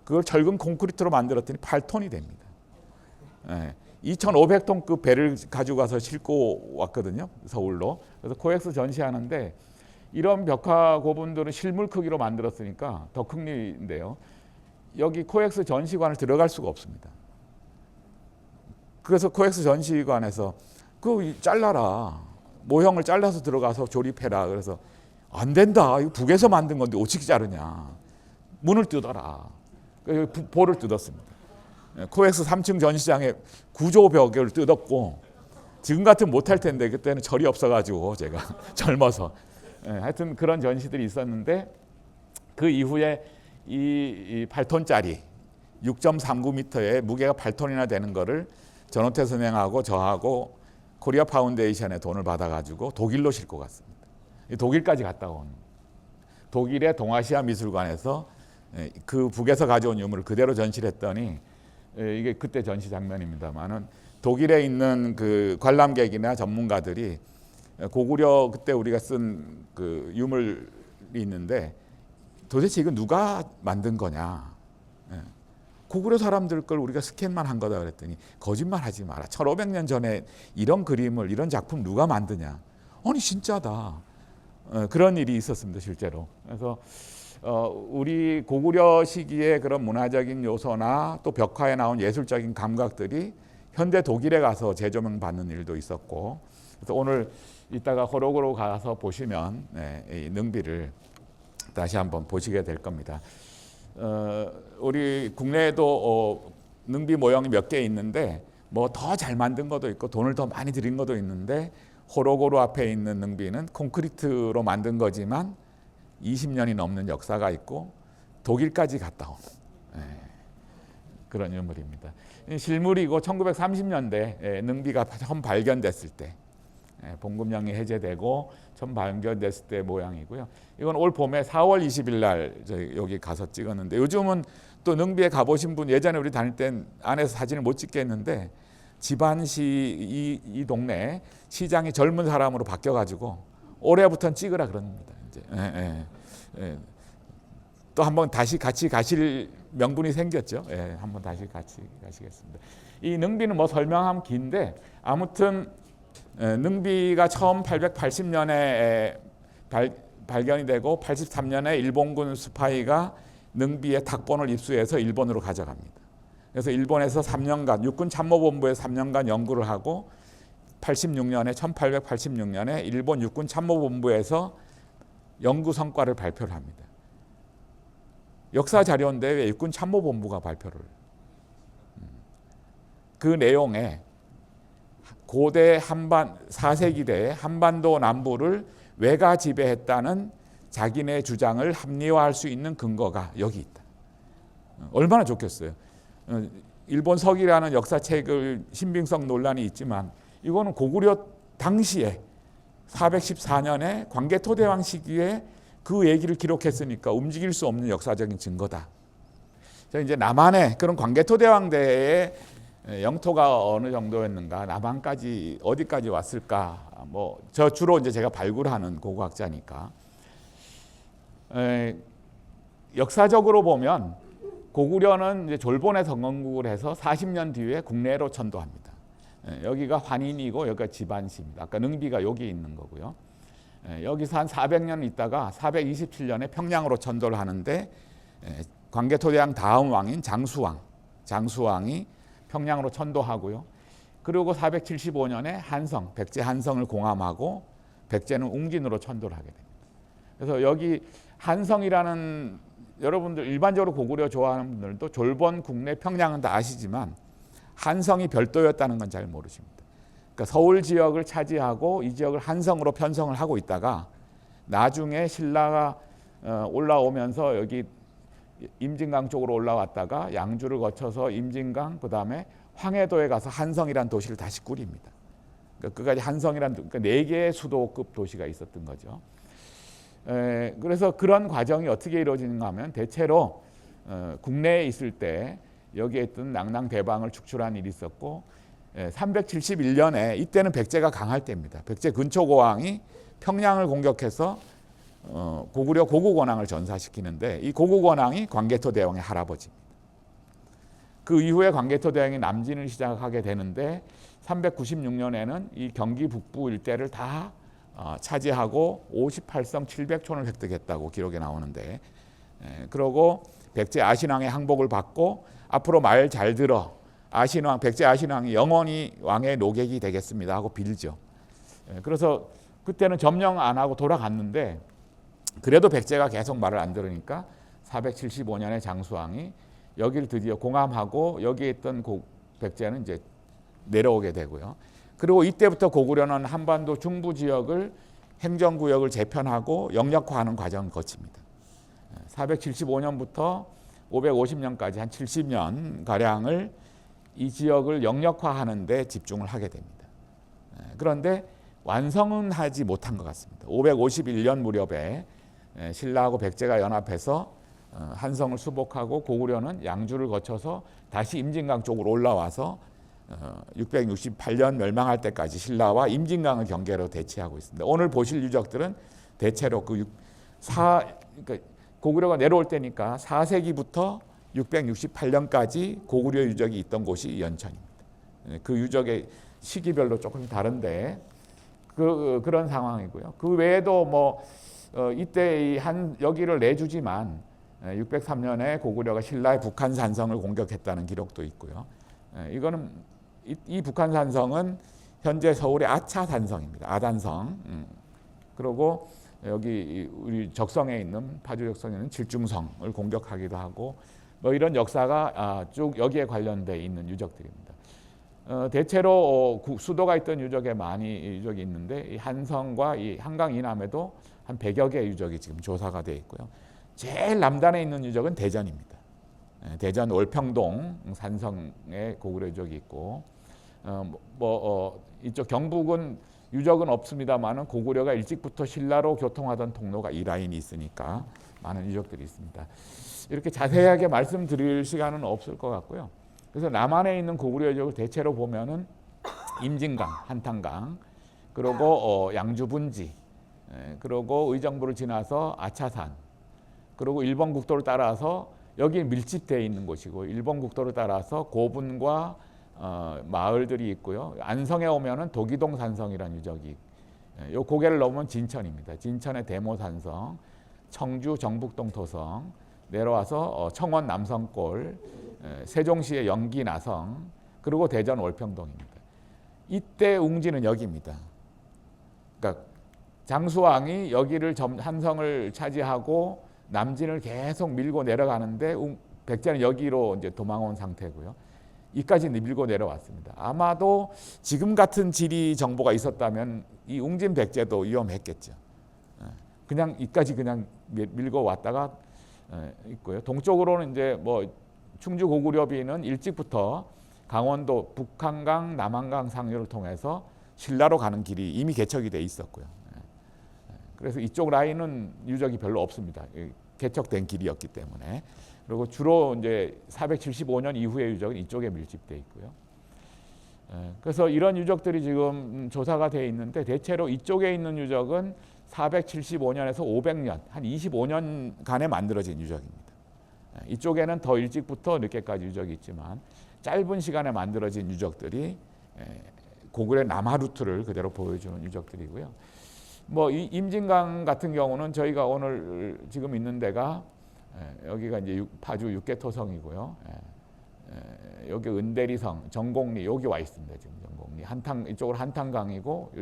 그걸 철근 콘크리트로 만들었더니 8톤이 됩니다. 2,500톤급 배를 가지고 가서 싣고 왔거든요, 서울로. 그래서 코엑스 전시하는데 이런 벽화 고분들은 실물 크기로 만들었으니까 더 큰 일인데요, 여기 코엑스 전시관을 들어갈 수가 없습니다. 그래서 코엑스 전시관에서 그 잘라라, 모형을 잘라서 들어가서 조립해라. 그래서 안 된다, 이거 북에서 만든 건데 어떻게 자르냐, 문을 뜯어라. 볼을 뜯었습니다. 코엑스 3층 전시장에 구조벽을 뜯었고, 지금 같으면 못할 텐데 그때는 철이 없어가지고 제가 젊어서 하여튼 그런 전시들이 있었는데, 그 이후에 이 8톤짜리 6.39m의 무게가 8톤이나 되는 거를 전호태 선생하고 저하고 코리아 파운데이션에 돈을 받아가지고 독일로 싣고 갔습니다. 독일까지 갔다 온, 독일의 동아시아 미술관에서 그 북에서 가져온 유물을 그대로 전시를 했더니, 이게 그때 전시 장면입니다만은 독일에 있는 그 관람객이나 전문가들이 고구려 그때 우리가 쓴 그 유물이 있는데 도대체 이거 누가 만든 거냐, 고구려 사람들 걸 우리가 스캔만 한 거다 그랬더니 거짓말하지 마라, 1500년 전에 이런 그림을, 이런 작품 누가 만드냐, 아니 진짜다. 그런 일이 있었습니다, 실제로. 그래서 우리 고구려 시기의 그런 문화적인 요소나 또 벽화에 나온 예술적인 감각들이 현대 독일에 가서 재조명 받는 일도 있었고, 그래서 오늘 이따가 호록으로 가서 보시면 이 능비를 다시 한번 보시게 될 겁니다. 우리 국내에도 능비 모형이 몇 개 있는데 뭐 더 잘 만든 것도 있고 돈을 더 많이 들인 것도 있는데, 호로고루 앞에 있는 능비는 콘크리트로 만든 거지만 20년이 넘는 역사가 있고 독일까지 갔다 온 그런 유물입니다. 실물이고 1930년대 능비가 처음 발견됐을 때, 봉금령이 해제되고 처음 발견됐을 때 모양이고요. 이건 올 봄에 4월 20일 날 여기 가서 찍었는데, 요즘은 또 능비에 가보신 분, 예전에 우리 다닐 땐 안에서 사진을 못 찍겠는데 지반시 이 동네 시장이 젊은 사람으로 바뀌어가지고 올해부터는 찍으라 그럽니다. 이제 또 한번 다시 같이 가실 명분이 생겼죠. 한번 다시 같이 가시겠습니다. 이 능비는 뭐 설명하면 긴데, 아무튼 능비가 처음 880년에 발견이 되고 83년에 일본군 스파이가 능비의 탁본을 입수해서 일본으로 가져갑니다. 그래서 일본에서 3년간 육군 참모본부에 3년간 연구를 하고 1886년에 일본 육군 참모본부에서 연구 성과를 발표를 합니다. 역사 자료인데 왜 육군 참모본부가 발표를? 그 내용에 고대 4세기대 한반도 남부를 외가 지배했다는 자기네 주장을 합리화할 수 있는 근거가 여기 있다. 얼마나 좋겠어요. 일본 서기라는 역사책을 신빙성 논란이 있지만 이거는 고구려 당시에 414년에 광개토대왕 시기에 그 얘기를 기록했으니까 움직일 수 없는 역사적인 증거다. 이제 남한의 그런 광개토대왕대의 영토가 어느 정도였는가, 남한까지 어디까지 왔을까, 뭐 저 주로 이제 제가 발굴하는 고고학자니까. 역사적으로 보면 고구려는 이제 졸본에 성건국을 해서 40년 뒤에 국내로 전도합니다. 여기가 환인이고 여기가 지반시입니다. 아까 능비가 여기 있는 거고요. 여기서 한 400년 있다가 427년에 평양으로 전도를 하는데, 광개토대왕 다음 왕인 장수왕이 평양으로 천도하고요. 그리고 475년에 한성, 백제 한성을 공함하고 백제는 웅진으로 천도를 하게 됩니다. 그래서 여기 한성이라는, 여러분들 일반적으로 고구려 좋아하는 분들도 졸본, 국내, 평양은 다 아시지만 한성이 별도였다는 건 잘 모르십니다. 그러니까 서울 지역을 차지하고 이 지역을 한성으로 편성을 하고 있다가 나중에 신라가 올라오면서 여기 임진강 쪽으로 올라왔다가 양주를 거쳐서 임진강, 그 다음에 황해도에 가서 한성이라는 도시를 다시 꾸립니다. 그러니까 그까지 한성이라는, 그러니까 4개의 수도급 도시가 있었던 거죠. 그래서 그런 과정이 어떻게 이루어지는가 하면 대체로 국내에 있을 때 여기에 있던 낭낭대방을 축출한 일이 있었고, 371년에 이때는 백제가 강할 때입니다. 백제 근초고왕이 평양을 공격해서 고구려 고국원왕을 전사시키는데, 이 고국원왕이 광개토 대왕의 할아버지입니다. 그 이후에 광개토 대왕이 남진을 시작하게 되는데 396년에는 이 경기 북부 일대를 다 차지하고 58성 700촌을 획득했다고 기록에 나오는데, 그러고 백제 아신왕의 항복을 받고 앞으로 말 잘 들어 아신왕, 백제 아신왕이 영원히 왕의 노객이 되겠습니다 하고 빌죠. 그래서 그때는 점령 안 하고 돌아갔는데, 그래도 백제가 계속 말을 안 들으니까 475년에 장수왕이 여기를 드디어 공함하고 여기에 있던 백제는 이제 내려오게 되고요. 그리고 이때부터 고구려는 한반도 중부 지역을 행정구역을 재편하고 영역화하는 과정을 거칩니다. 475년부터 550년까지 한 70년 가량을 이 지역을 영역화하는 데 집중을 하게 됩니다. 그런데 완성은 하지 못한 것 같습니다. 551년 무렵에 신라하고 백제가 연합해서 한성을 수복하고 고구려는 양주를 거쳐서 다시 임진강 쪽으로 올라와서 668년 멸망할 때까지 신라와 임진강을 경계로 대치하고 있습니다. 오늘 보실 유적들은 대체로 그러니까 고구려가 내려올 때니까 4세기부터 668년까지 고구려 유적이 있던 곳이 연천입니다. 그 유적의 시기별로 조금 다른데 그런 상황이고요. 그 외에도 뭐 이때 여기를 내주지만 603년에 고구려가 신라의 북한산성을 공격했다는 기록도 있고요. 이거는 이 북한산성은 현재 서울의 아차산성입니다. 아단성. 그리고 여기 우리 적성에 있는 파주 적성에 있는 질중성을 공격하기도 하고, 뭐 이런 역사가 쭉 여기에 관련돼 있는 유적들입니다. 대체로 수도가 있던 유적에 많이 유적이 있는데, 이 한성과 이 한강 이남에도 한 100여 개의 유적이 지금 조사가 되어 있고요. 제일 남단에 있는 유적은 대전입니다. 대전 월평동 산성에 고구려 유적이 있고, 이쪽 경북은 유적은 없습니다만은 고구려가 일찍부터 신라로 교통하던 통로가 이 라인이 있으니까 많은 유적들이 있습니다. 이렇게 자세하게 말씀드릴 시간은 없을 것 같고요. 그래서 남한에 있는 고구려 유적을 대체로 보면은 임진강, 한탄강, 그리고 양주 분지, 그리고 의정부를 지나서 아차산, 그리고 일본 국도를 따라서 여기 밀집되어 있는 곳이고, 일본 국도를 따라서 고분과 마을들이 있고요. 안성에 오면은 도기동 산성이라는 유적이, 요 고개를 넘으면 진천입니다. 진천의 대모산성, 청주 정북동 토성, 내려와서 청원 남성골, 세종시의 영기나성, 그리고 대전 월평동입니다. 이때 웅지는 여기입니다. 그러니까 장수왕이 여기를 한성을 차지하고 남진을 계속 밀고 내려가는데 백제는 여기로 이제 도망온 상태고요. 이까지 밀고 내려왔습니다. 아마도 지금 같은 지리 정보가 있었다면 이 웅진 백제도 위험했겠죠. 그냥 이까지 그냥 밀고 왔다가 있고요. 동쪽으로는 이제 뭐 충주 고구려비는 일찍부터 강원도 북한강, 남한강 상류를 통해서 신라로 가는 길이 이미 개척이 돼 있었고요. 그래서 이쪽 라인은 유적이 별로 없습니다. 개척된 길이었기 때문에. 그리고 주로 이제 475년 이후의 유적은 이쪽에 밀집돼 있고요. 그래서 이런 유적들이 지금 조사가 돼 있는데, 대체로 이쪽에 있는 유적은 475년에서 500년, 한 25년간에 만들어진 유적입니다. 이쪽에는 더 일찍부터 늦게까지 유적이 있지만 짧은 시간에 만들어진 유적들이 고구려 남하 루트를 그대로 보여주는 유적들이고요. 뭐 이 임진강 같은 경우는 저희가 오늘 지금 있는 데가 여기가 이제 파주 육계토성이고요. 여기 은대리성, 정곡리 여기 와 있습니다. 지금 정곡리. 이쪽으로 한탄강이고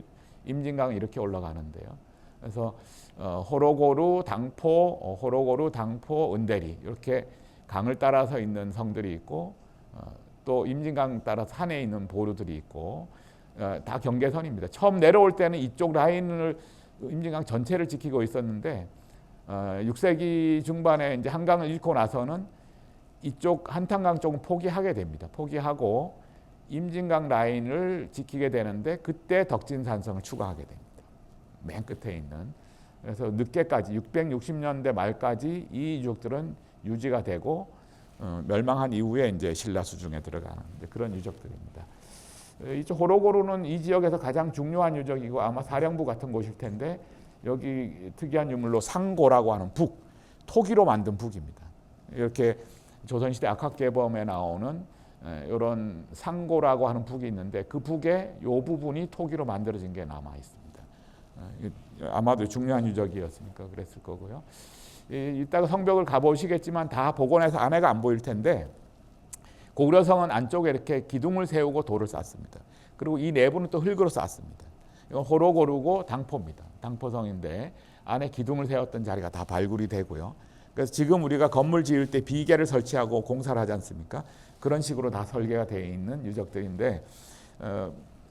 임진강이 이렇게 올라가는데요. 그래서 호로고루, 당포, 호로고루, 당포, 은대리 이렇게 강을 따라서 있는 성들이 있고 또 임진강 따라 산에 있는 보루들이 있고 다 경계선입니다. 처음 내려올 때는 이쪽 라인을 임진강 전체를 지키고 있었는데 6세기 중반에 이제 한강을 잃고 나서는 이쪽 한탄강 쪽은 포기하게 됩니다. 포기하고 임진강 라인을 지키게 되는데 그때 덕진산성을 추가하게 됩니다. 맨 끝에 있는. 그래서 늦게까지 660년대 말까지 이 유적들은 유지가 되고 멸망한 이후에 이제 신라수중에 들어가는 그런 유적들입니다. 이쪽 호로고루는 이 지역에서 가장 중요한 유적이고 아마 사령부 같은 곳일 텐데 여기 특이한 유물로 상고라고 하는 북, 토기로 만든 북입니다. 이렇게 조선시대 악학개범에 나오는 이런 상고라고 하는 북이 있는데 그 북의 이 부분이 토기로 만들어진 게 남아 있습니다. 아마도 중요한 유적이었으니까 그랬을 거고요. 이따가 성벽을 가보시겠지만 다 복원해서 안에가 안 보일 텐데 고구려성은 안쪽에 이렇게 기둥을 세우고 돌을 쌓습니다. 그리고 이 내부는 또 흙으로 쌓습니다. 이건 호로고루고 당포입니다. 당포성인데 안에 기둥을 세웠던 자리가 다 발굴이 되고요. 그래서 지금 우리가 건물 지을 때 비계를 설치하고 공사를 하지 않습니까? 그런 식으로 다 설계가 되어 있는 유적들인데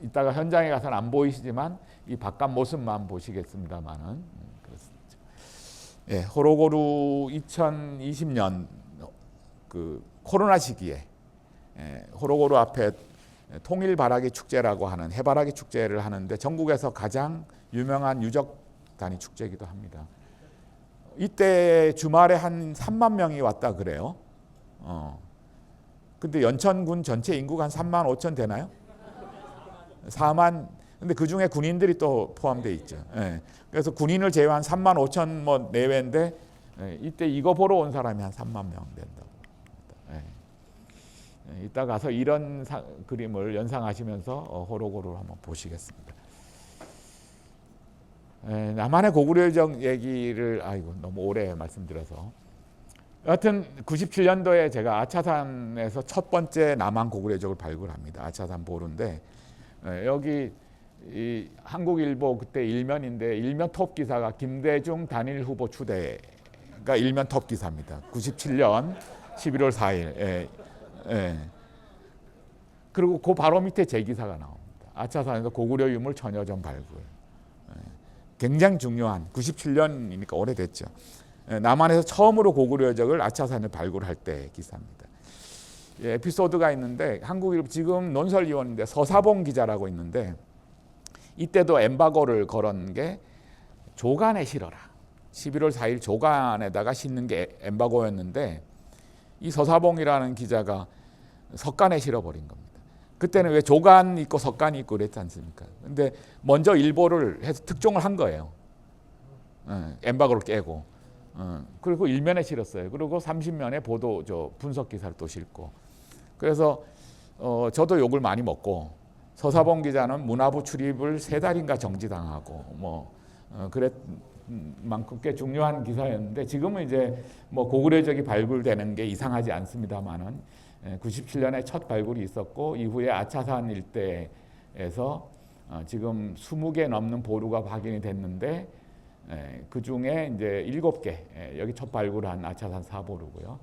이따가 현장에 가서는 안 보이시지만 이 바깥 모습만 보시겠습니다만은 그렇습니다. 예, 호로고루 2020년 그 코로나 시기에 호로고루 앞에 통일바라기 축제라고 하는 해바라기 축제를 하는데 전국에서 가장 유명한 유적 단위 축제이기도 합니다. 이때 주말에 한 3만 명이 왔다 그래요. 근데 연천군 전체 인구가 한 3만 5천 되나요? 4만. 근데 그 중에 군인들이 또 포함되어 있죠. 예. 그래서 군인을 제외한 3만 5천 뭐 내외인데 이때 이거 보러 온 사람이 한 3만 명 된다고. 예. 이따 가서 이런 그림을 연상하시면서 호로고루를 한번 보시겠습니다. 남한의 고구려 유적 얘기를 너무 오래 말씀드려서 여하튼 97년도에 제가 아차산에서 첫 번째 남한 고구려 유적을 발굴합니다. 아차산 보루인데 여기 이 한국일보 그때 일면인데 일면 톱 기사가 김대중 단일 후보 추대가 일면 톱 기사입니다. 97년 11월 4일. 예. 그리고 그 바로 밑에 제 기사가 나옵니다. 아차산에서 고구려 유물 천여점 발굴. 굉장히 중요한 97년이니까 오래됐죠. 남한에서 처음으로 고구려 유적을 아차산에 발굴할 때 기사입니다. 에피소드가 있는데 한국일보 지금 논설위원인데 서사봉 기자라고 있는데 이때도 엠바고를 걸은 게 조간에 실어라. 11월 4일 조간에다가 싣는 게 엠바고였는데 이 서사봉이라는 기자가 석간에 실어버린 겁니다. 그때는 왜 조간 있고 석간이 있고 그랬지 않습니까? 근데 먼저 일보를 해서 특종을 한 거예요. 엠바고를 깨고. 그리고 일면에 실었어요. 그리고 30면에 보도 분석 기사를 또 싣고. 그래서 저도 욕을 많이 먹고 서사봉 기자는 문화부 출입을 3달인가 정지당하고 그랬만큼 꽤 중요한 기사였는데 지금은 이제 뭐 고구려 유적이 발굴되는 게 이상하지 않습니다만은 97년에 첫 발굴이 있었고 이후에 아차산 일대에서 지금 20개 넘는 보루가 확인이 됐는데 그 중에 이제 7개 여기 첫 발굴한 아차산 사보루고요.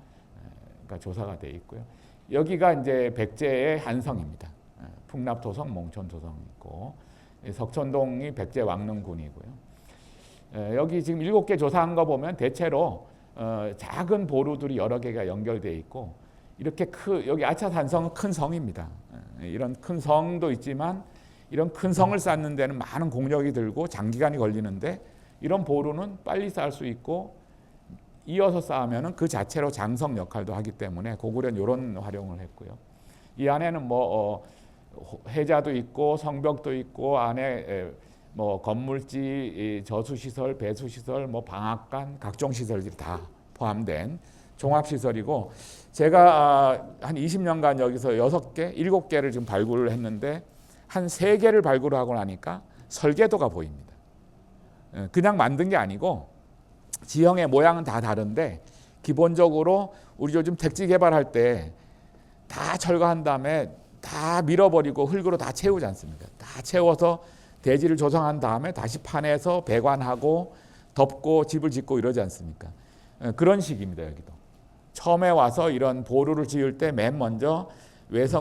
그러니까 조사가 돼 있고요. 여기가 이제 백제의 한성입니다. 풍납토성, 몽천토성 있고 석천동이 백제 왕릉군이고요. 여기 지금 7개 조사한 거 보면 대체로 작은 보루들이 여러 개가 연결되어 있고 이렇게 여기 아차산성은 큰 성입니다. 이런 큰 성도 있지만 이런 큰 성을 쌓는 데는 많은 공력이 들고 장기간이 걸리는데 이런 보루는 빨리 쌓을 수 있고 이어서 쌓으면 그 자체로 장성 역할도 하기 때문에 고구려는 이런 활용을 했고요. 이 안에는 뭐 해자도 있고 성벽도 있고 안에 뭐 건물지, 저수시설, 배수시설, 뭐 방앗간 각종 시설들이 다 포함된 종합시설이고 제가 한 20년간 여기서 6개, 7개를 지금 발굴을 했는데 한 3개를 발굴하고 나니까 설계도가 보입니다. 그냥 만든 게 아니고 지형의 모양은 다 다른데 기본적으로 우리 요즘 택지 개발할 때 다 철거한 다음에 다 밀어버리고 흙으로 다 채우지 않습니까? 다 채워서 대지를 조성한 다음에 다시 파내서 배관하고 덮고 집을 짓고 이러지 않습니까? 그런 식입니다. 여기도 처음에 와서 이런 보루를 지을 때 맨 먼저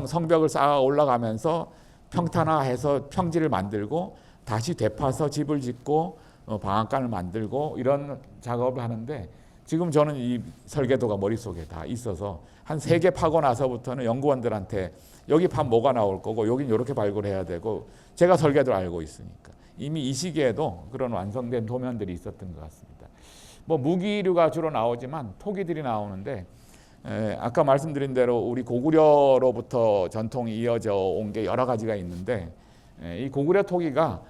성벽을 쌓아 올라가면서 평탄화해서 평지를 만들고 다시 되파서 집을 짓고 방앗간을 만들고 이런 작업을 하는데, 지금 저는 이 설계도가 머릿속에 다 있어서 한 3개 파고 나서부터는 연구원들한테 여기 판 뭐가 나올 거고 여긴 이렇게 발굴해야 되고 제가 설계도를 알고 있으니까 이미 이 시기에도 그런 완성된 도면들이 있었던 것 같습니다. 뭐 무기류가 주로 나오지만 토기들이 나오는데, 아까 말씀드린 대로 우리 고구려로부터 전통이 이어져 온 게 여러 가지가 있는데, 이 고구려 토기가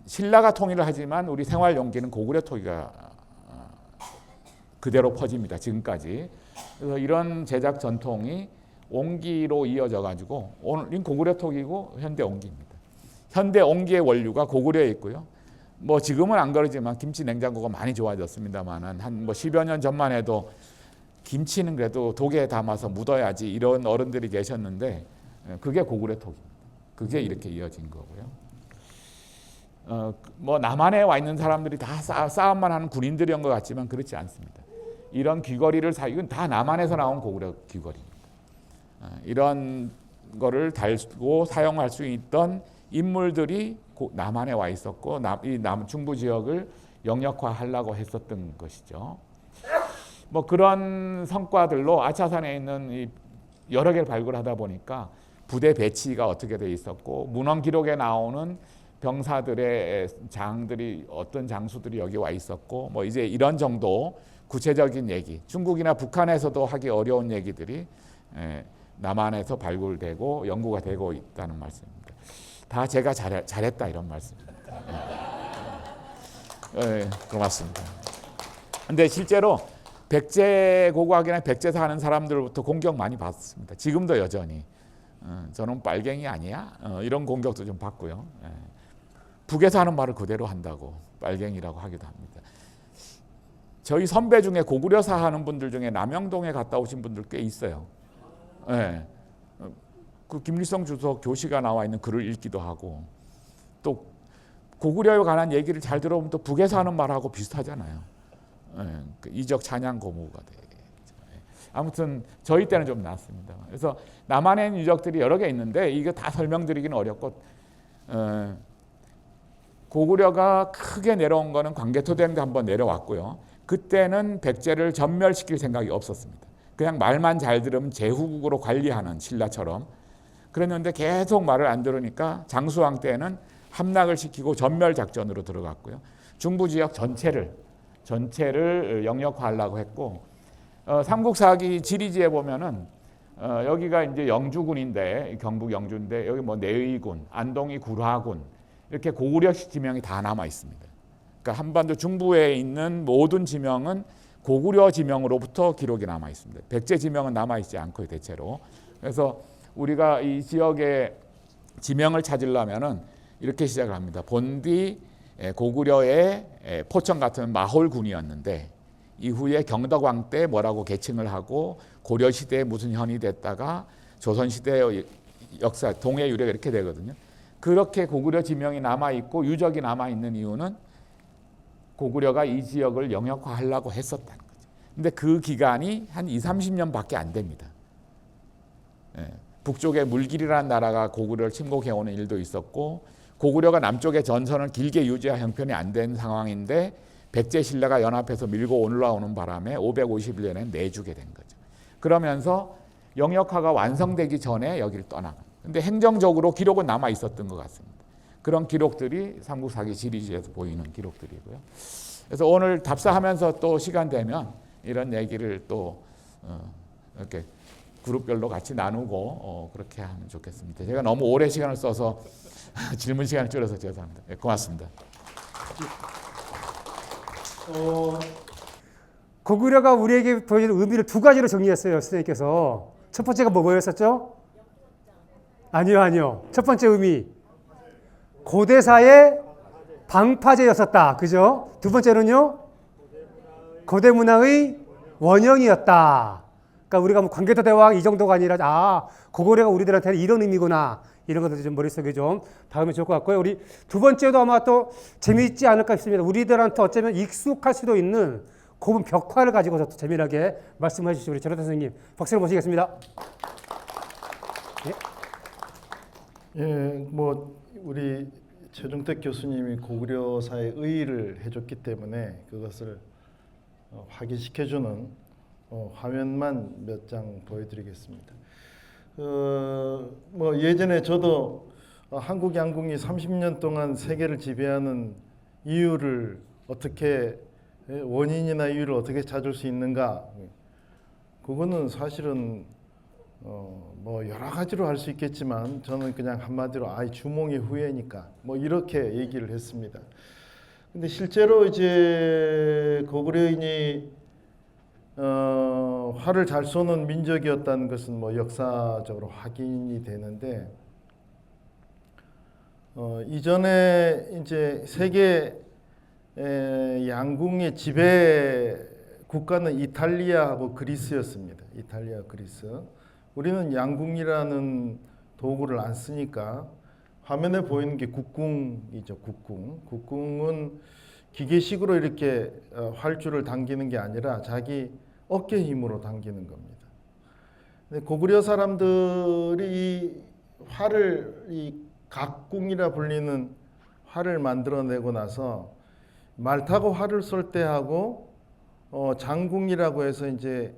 신라가 통일을 하지만 우리 생활용기는 고구려 토기가 그대로 퍼집니다. 지금까지. 그래서 이런 제작 전통이 옹기로 이어져 가지고 오늘 고구려 토기고 현대 옹기입니다. 현대 옹기의 원류가 고구려에 있고요. 뭐 지금은 안 그러지만 김치 냉장고가 많이 좋아졌습니다만은 한 뭐 10여 년 전만 해도 김치는 그래도 독에 담아서 묻어야지 이런 어른들이 계셨는데, 그게 고구려 토기입니다. 그게 이렇게 이어진 거고요. 뭐 남한에 와 있는 사람들이 다 싸움만 하는 군인들이었던 것 같지만 그렇지 않습니다. 이런 귀걸이를 이건 다 남한에서 나온 고구려 귀걸이입니다. 이런 거를 달고 사용할 수 있던 인물들이 남한에 와 있었고 이 중부 지역을 영역화하려고 했었던 것이죠. 뭐 그런 성과들로 아차산에 있는 이 여러 개를 발굴하다 보니까 부대 배치가 어떻게 돼 있었고 문헌 기록에 나오는 병사들의 장들이 어떤 장수들이 여기 와 있었고 뭐 이제 이런 정도 구체적인 얘기, 중국이나 북한에서도 하기 어려운 얘기들이 남한에서 발굴되고 연구가 되고 있다는 말씀입니다. 다 제가 잘했다 이런 말씀입니다. 고맙습니다. 근데 실제로 백제 고고학이나 백제사 하는 사람들부터 공격 많이 받습니다. 지금도 여전히 저는 빨갱이 아니야? 이런 공격도 좀 받고요. 북에서 하는 말을 그대로 한다고 빨갱이라고 하기도 합니다. 저희 선배 중에 고구려사 하는 분들 중에 남영동에 갔다 오신 분들 꽤 있어요. 그 김일성 주석 교시가 나와 있는 글을 읽기도 하고, 또 고구려에 관한 얘기를 잘 들어보면 또 북에서 하는 말하고 비슷하잖아요. 그 이적 찬양 고무가 돼. 아무튼 저희 때는 좀 낫습니다. 그래서 남한에 있는 유적들이 여러 개 있는데 이거 다 설명드리기는 어렵고, 고구려가 크게 내려온 거는 광개토대왕 때 한번 내려왔고요. 그때는 백제를 전멸시킬 생각이 없었습니다. 그냥 말만 잘 들으면 제후국으로 관리하는 신라처럼 그랬는데 계속 말을 안 들으니까 장수왕 때는 함락을 시키고 전멸 작전으로 들어갔고요. 중부 지역 전체를 영역화하려고 했고, 삼국사기 지리지에 보면은 여기가 이제 영주군인데 경북 영주인데 여기 뭐 내의군, 안동이 구라군 이렇게 고구려식 지명이 다 남아 있습니다. 그러니까 한반도 중부에 있는 모든 지명은 고구려 지명으로부터 기록이 남아 있습니다. 백제 지명은 남아 있지 않고요, 대체로. 그래서 우리가 이 지역의 지명을 찾으려면은 이렇게 시작을 합니다. 본디 고구려의 포천 같은 마홀군이었는데 이후에 경덕왕 때 뭐라고 계칭을 하고 고려 시대에 무슨 현이 됐다가 조선 시대의 역사 동해 유래가 이렇게 되거든요. 그렇게 고구려 지명이 남아 있고 유적이 남아 있는 이유는 고구려가 이 지역을 영역화하려고 했었다는 거죠. 근데 그 기간이 한 20-30년밖에 안 됩니다. 북쪽에 물길이라는 나라가 고구려를 침공해오는 일도 있었고, 고구려가 남쪽의 전선을 길게 유지할 형편이 안 된 상황인데 백제 신라가 연합해서 밀고 올라오는 바람에 551년에 내주게 된 거죠. 그러면서 영역화가 완성되기 전에 여기를 떠나간. 근데 행정적으로 기록은 남아 있었던 것 같습니다. 그런 기록들이 삼국사기 지리지에서 보이는 기록들이고요. 그래서 오늘 답사하면서 또 시간 되면 이런 얘기를 또 이렇게 그룹별로 같이 나누고 그렇게 하면 좋겠습니다. 제가 너무 오래 시간을 써서 질문 시간을 줄여서 죄송합니다. 네, 고맙습니다. 고구려가 우리에게 보여주는 의미를 두 가지로 정리했어요, 선생님께서. 첫 번째가 뭐였었죠? 아니요. 첫 번째 의미, 고대사의 방파제였었다. 그죠? 두 번째는요, 고대 문화의 원형이었다. 그러니까 우리가 뭐 광개토 대왕 이 정도가 아니라 고구려가 우리들한테는 이런 의미구나. 이런 것들 좀 머릿속에 좀 닿으면 좋을 것 같고요. 우리 두 번째도 아마 또 재미있지 않을까 싶습니다. 우리들한테 어쩌면 익숙할 수도 있는 고분 벽화를 가지고서 또 재미나게 말씀해 주시죠. 우리 전호태 선생님 박수를 모시겠습니다. 예, 뭐 우리 최종택 교수님이 고구려사의 의의를 해줬기 때문에 그것을 확인시켜주는 화면만 몇 장 보여드리겠습니다. 뭐 예전에 저도 한국 양궁이 30년 동안 세계를 지배하는 이유를 어떻게 원인이나 이유를 어떻게 찾을 수 있는가? 그거는 사실은 뭐 여러 가지로 할 수 있겠지만 저는 그냥 한마디로 주몽의 후예니까 뭐 이렇게 얘기를 했습니다. 근데 실제로 이제 고구려인이 활을 잘 쏘는 민족이었다는 것은 뭐 역사적으로 확인이 되는데 이전에 이제 세계 양궁의 지배 국가는 이탈리아하고 그리스였습니다. 이탈리아, 그리스. 우리는 양궁이라는 도구를 안 쓰니까 화면에 보이는 게 국궁이죠. 국궁. 국궁은 기계식으로 이렇게 활주를 당기는 게 아니라 자기 어깨 힘으로 당기는 겁니다. 근데 고구려 사람들이 이 활을 이 각궁이라 불리는 활을 만들어내고 나서 말 타고 활을 쏠 때 하고 장궁이라고 해서 이제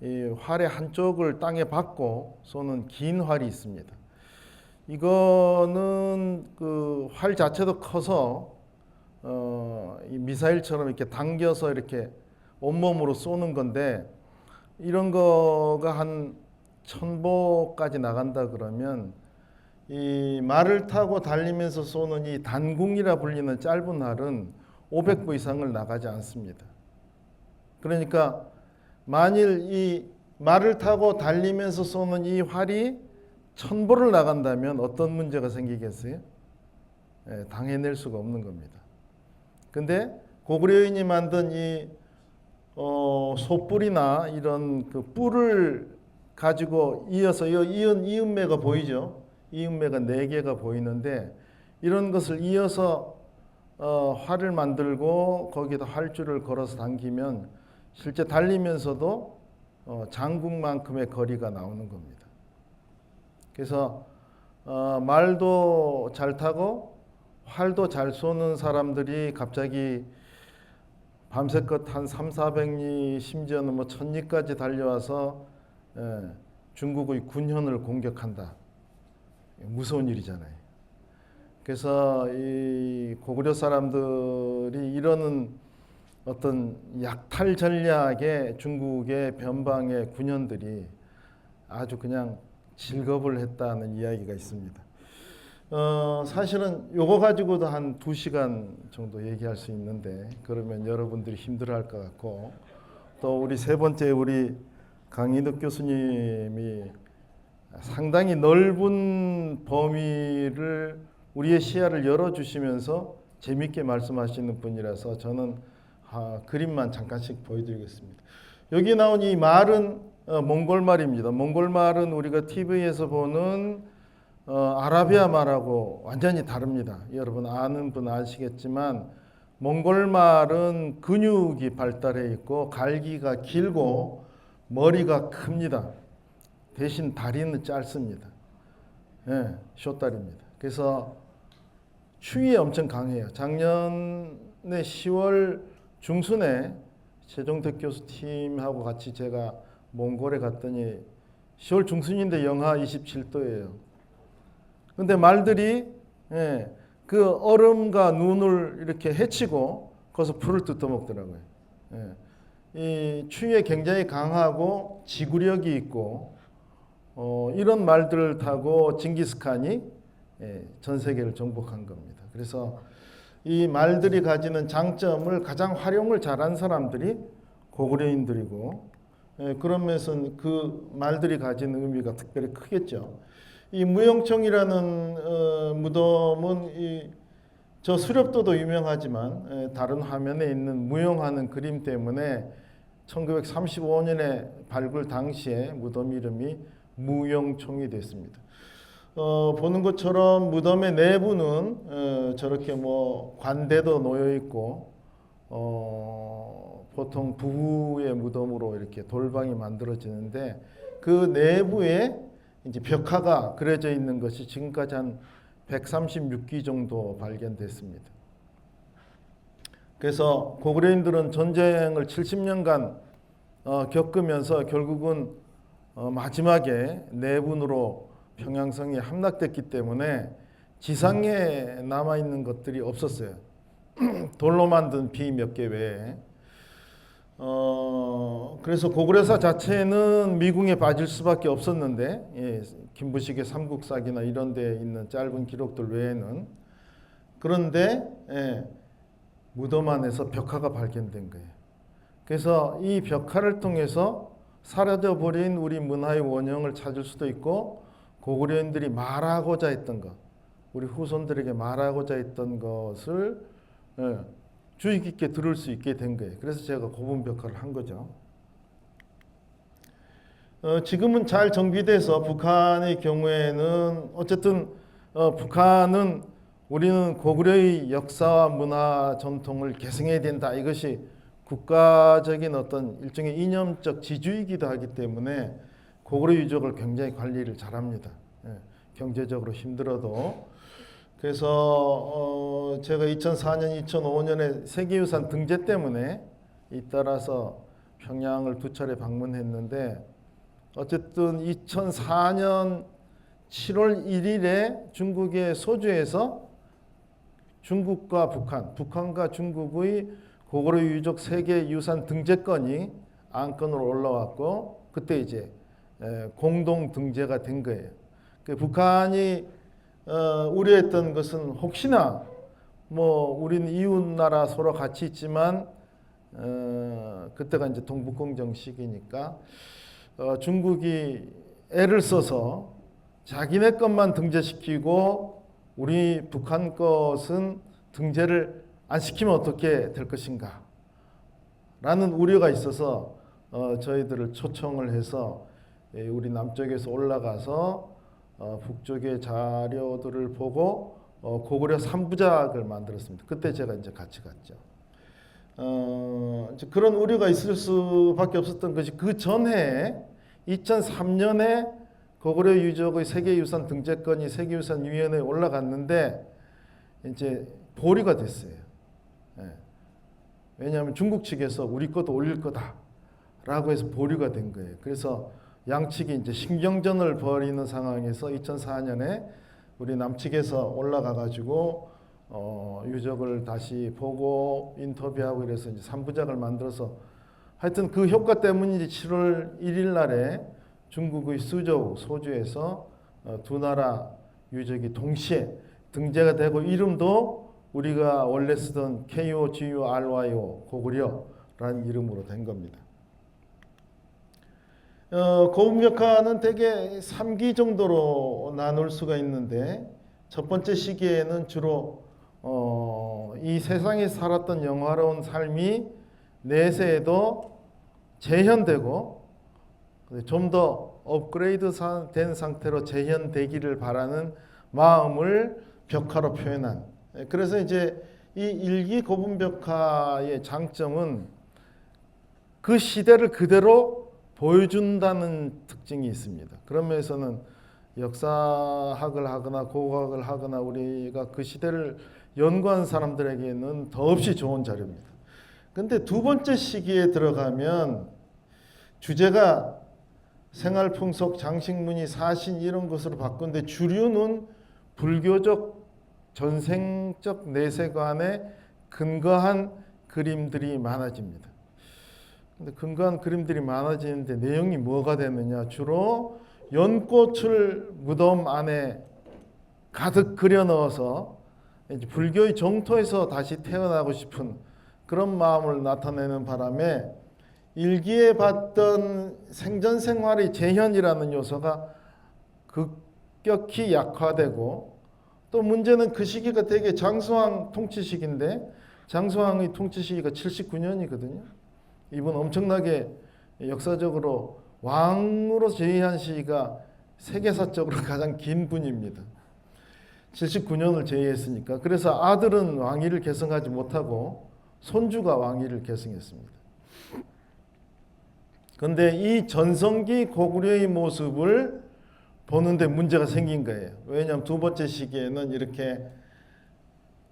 이 활의 한쪽을 땅에 박고 쏘는 긴 활이 있습니다. 이거는 그 활 자체도 커서 이 미사일처럼 이렇게 당겨서 이렇게 온몸으로 쏘는 건데 이런 거가 한 1000보까지 나간다 그러면 이 말을 타고 달리면서 쏘는 이 단궁이라 불리는 짧은 활은 500보 이상을 나가지 않습니다. 그러니까 만일 이 말을 타고 달리면서 쏘는 이 활이 1000보를 나간다면 어떤 문제가 생기겠어요? 당해낼 수가 없는 겁니다. 근데 고구려인이 만든 이 소뿔이나 이런 그 뿔을 가지고 이어서 이음매가 보이죠? 이음매가 4개가 보이는데 이런 것을 이어서 활을 만들고 거기다 활줄을 걸어서 당기면 실제 달리면서도 장궁만큼의 거리가 나오는 겁니다. 그래서 말도 잘 타고 활도 잘 쏘는 사람들이 갑자기 밤새껏 한 300~400리 심지어는 뭐 1000리까지 달려와서 중국의 군현을 공격한다. 무서운 일이잖아요. 그래서 이 고구려 사람들이 이러는 어떤 약탈 전략에 중국의 변방의 군현들이 아주 그냥 질겁을 했다는 이야기가 있습니다. 사실은 요거 가지고도 한 2시간 정도 얘기할 수 있는데 그러면 여러분들이 힘들어할 것 같고 또 우리 세 번째 우리 강인득 교수님이 상당히 넓은 범위를 우리의 시야를 열어주시면서 재밌게 말씀하시는 분이라서 저는 그림만 잠깐씩 보여드리겠습니다. 여기 나온 이 말은 몽골 말입니다. 몽골 말은 우리가 TV에서 보는 아라비아 말하고 완전히 다릅니다. 여러분 아는 분 아시겠지만 몽골 말은 근육이 발달해 있고 갈기가 길고 머리가 큽니다. 대신 다리는 짧습니다. 숏다리입니다. 그래서 추위에 엄청 강해요. 작년에 10월 중순에 최종택 교수 팀하고 같이 제가 몽골에 갔더니 10월 중순인데 영하 27도예요. 근데 말들이 그 얼음과 눈을 이렇게 헤치고 거기서 풀을 뜯어 먹더라고요. 이 추위에 굉장히 강하고 지구력이 있고 이런 말들을 타고 징기스칸이 전 세계를 정복한 겁니다. 그래서 이 말들이 가지는 장점을 가장 활용을 잘한 사람들이 고구려인들이고 그러면서 그 말들이 가지는 의미가 특별히 크겠죠. 이 무용청이라는 무덤은 저 수렵도도 유명하지만 다른 화면에 있는 무용하는 그림 때문에 1935년에 발굴 당시에 무덤 이름이 무용총이 됐습니다. 보는 것처럼 무덤의 내부는 저렇게 뭐 관대도 놓여 있고 보통 부부의 무덤으로 이렇게 돌방이 만들어지는데 그 내부에 이제 벽화가 그려져 있는 것이 지금까지 한 136기 정도 발견됐습니다. 그래서 고구려인들은 전쟁을 70년간 겪으면서 결국은 마지막에 내분으로 평양성이 함락됐기 때문에 지상에 남아있는 것들이 없었어요. 돌로 만든 비 몇 개 외에. 그래서 고구려사 자체는 미궁에 빠질 수밖에 없었는데, 예, 김부식의 삼국사기나 이런 데에 있는 짧은 기록들 외에는. 그런데 예, 무덤 안에서 벽화가 발견된 거예요. 그래서 이 벽화를 통해서 사라져버린 우리 문화의 원형을 찾을 수도 있고, 고구려인들이 말하고자 했던 것, 우리 후손들에게 말하고자 했던 것을 예, 주의 깊게 들을 수 있게 된 거예요. 그래서 제가 고분 벽화를 한 거죠. 지금은 잘 정비돼서 북한의 경우에는 어쨌든 북한은 우리는 고구려의 역사와 문화 전통을 계승해야 된다. 이것이 국가적인 어떤 일종의 이념적 지주이기도 하기 때문에 고구려 유적을 굉장히 관리를 잘합니다. 예, 경제적으로 힘들어도. 그래서 제가 2004년, 2005년에 세계유산 등재 때문에 잇따라서 평양을 2차례 방문했는데, 어쨌든 2004년 7월 1일에 중국의 소주에서 중국과 북한과 중국의 고구려 유적 세계유산 등재권이 안건으로 올라왔고, 그때 이제 공동 등재가 된 거예요. 북한이 우려했던 것은 혹시나 뭐 우리는 이웃 나라 서로 같이 있지만 그때가 이제 동북공정 시기니까 중국이 애를 써서 자기네 것만 등재시키고 우리 북한 것은 등재를 안 시키면 어떻게 될 것인가 라는 우려가 있어서 저희들을 초청을 해서 우리 남쪽에서 올라가서 북쪽의 자료들을 보고 고구려 3부작을 만들었습니다. 그때 제가 이제 같이 갔죠. 이제 그런 우려가 있을 수밖에 없었던 것이 그 전해 2003년에 고구려 유적의 세계유산 등재권이 세계유산위원회에 올라갔는데 이제 보류가 됐어요. 예. 왜냐하면 중국 측에서 우리 것도 올릴 거다라고 해서 보류가 된 거예요. 그래서 양측이 이제 신경전을 벌이는 상황에서 2004년에 우리 남측에서 올라가 가지고 유적을 다시 보고 인터뷰하고 이래서 이제 3부작을 만들어서 하여튼 그 효과 때문인지 7월 1일 날에 중국의 수저우 소주에서 두 나라 유적이 동시에 등재가 되고, 이름도 우리가 원래 쓰던 KOGURYO 고구려라는 이름으로 된 겁니다. 고분벽화는 대개 3기 정도로 나눌 수가 있는데, 첫 번째 시기에는 주로 이 세상에 살았던 영화로운 삶이 내세에도 재현되고 좀 더 업그레이드 된 상태로 재현되기를 바라는 마음을 벽화로 표현한. 그래서 이제 이 일기 고분벽화의 장점은 그 시대를 그대로 보여준다는 특징이 있습니다. 그런 면에서는 역사학을 하거나 고고학을 하거나 우리가 그 시대를 연구한 사람들에게는 더없이 좋은 자료입니다. 근데 두 번째 시기에 들어가면 주제가 생활 풍속, 장식문이, 사신 이런 것으로 바꾼데 주류는 불교적 전생적 내세관에 근거한 그림들이 많아집니다. 근데 근거한 그림들이 많아지는데 내용이 뭐가 되느냐? 주로 연꽃을 무덤 안에 가득 그려 넣어서 이제 불교의 정토에서 다시 태어나고 싶은 그런 마음을 나타내는 바람에 일기에 봤던 생전 생활의 재현이라는 요소가 급격히 약화되고, 또 문제는 그 시기가 되게 장수왕 통치 시기인데 장수왕의 통치 시기가 79년이거든요. 이분 엄청나게 역사적으로 왕으로 제위한 시기가 세계사적으로 가장 긴 분입니다. 79년을 제위했으니까. 그래서 아들은 왕위를 계승하지 못하고 손주가 왕위를 계승했습니다. 그런데 이 전성기 고구려의 모습을 보는데 문제가 생긴 거예요. 왜냐하면 두 번째 시기에는 이렇게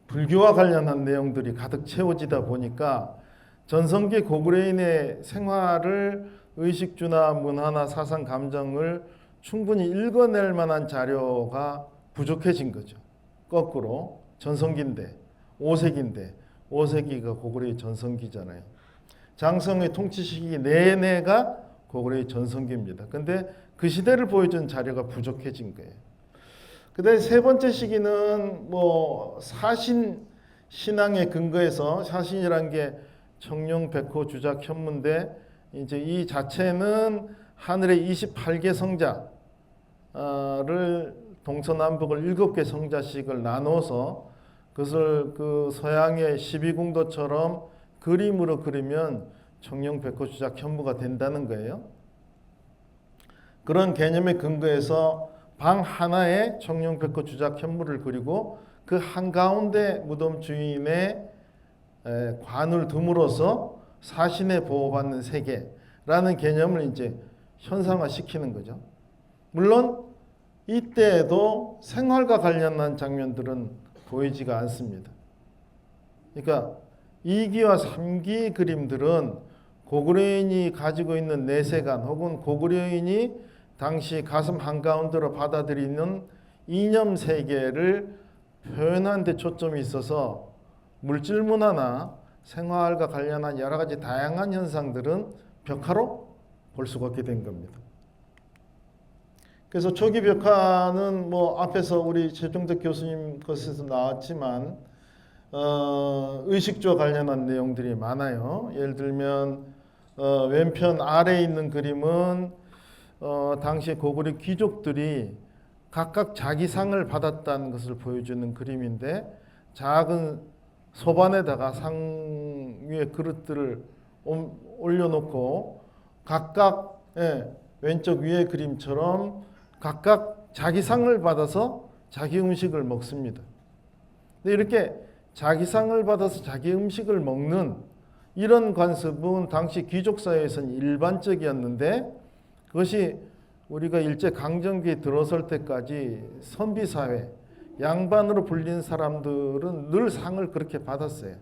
불교와 관련한 내용들이 가득 채워지다 보니까 전성기 고구려인의 생활을 의식주나 문화나 사상 감정을 충분히 읽어낼 만한 자료가 부족해진 거죠. 거꾸로 전성기인데 5세기가 고구려의 전성기잖아요. 장성의 통치 시기 내내가 고구려의 전성기입니다. 근데 그 시대를 보여준 자료가 부족해진 거예요. 그다음에 세 번째 시기는 뭐 사신 신앙에 근거해서 사신이란 게 청룡, 백호, 주작, 현무인데 이제 이 자체는 하늘의 28개 성자를 동서남북을 7개 성자씩을 나눠서 그것을 그 서양의 12궁도처럼 그림으로 그리면 청룡, 백호, 주작, 현무가 된다는 거예요. 그런 개념에 근거해서 방 하나에 청룡, 백호, 주작, 현무를 그리고 그 한가운데 무덤 주인의 관을 둠으로써 사신의 보호받는 세계라는 개념을 이제 현상화시키는 거죠. 물론 이때에도 생활과 관련한 장면들은 보이지가 않습니다. 그러니까 2기와 3기 그림들은 고구려인이 가지고 있는 내세관 혹은 고구려인이 당시 가슴 한가운데로 받아들이는 이념 세계를 표현하는 데 초점이 있어서 물질 문화나 생활과 관련한 여러 가지 다양한 현상들은 벽화로 볼 수가 없게 된 겁니다. 그래서 초기 벽화는 뭐 앞에서 우리 최종덕 교수님 것에서 나왔지만 의식주와 관련한 내용들이 많아요. 예를 들면 왼편 아래에 있는 그림은 당시 고구려 귀족들이 각각 자기 상을 받았다는 것을 보여주는 그림인데 작은 소반에다가 상 위에 그릇들을 올려놓고 각각 왼쪽 위의 그림처럼 각각 자기 상을 받아서 자기 음식을 먹습니다. 근데 이렇게 자기 상을 받아서 자기 음식을 먹는 이런 관습은 당시 귀족 사회에서는 일반적이었는데 그것이 우리가 일제 강점기에 들어설 때까지 선비 사회, 양반으로 불린 사람들은 늘 상을 그렇게 받았어요.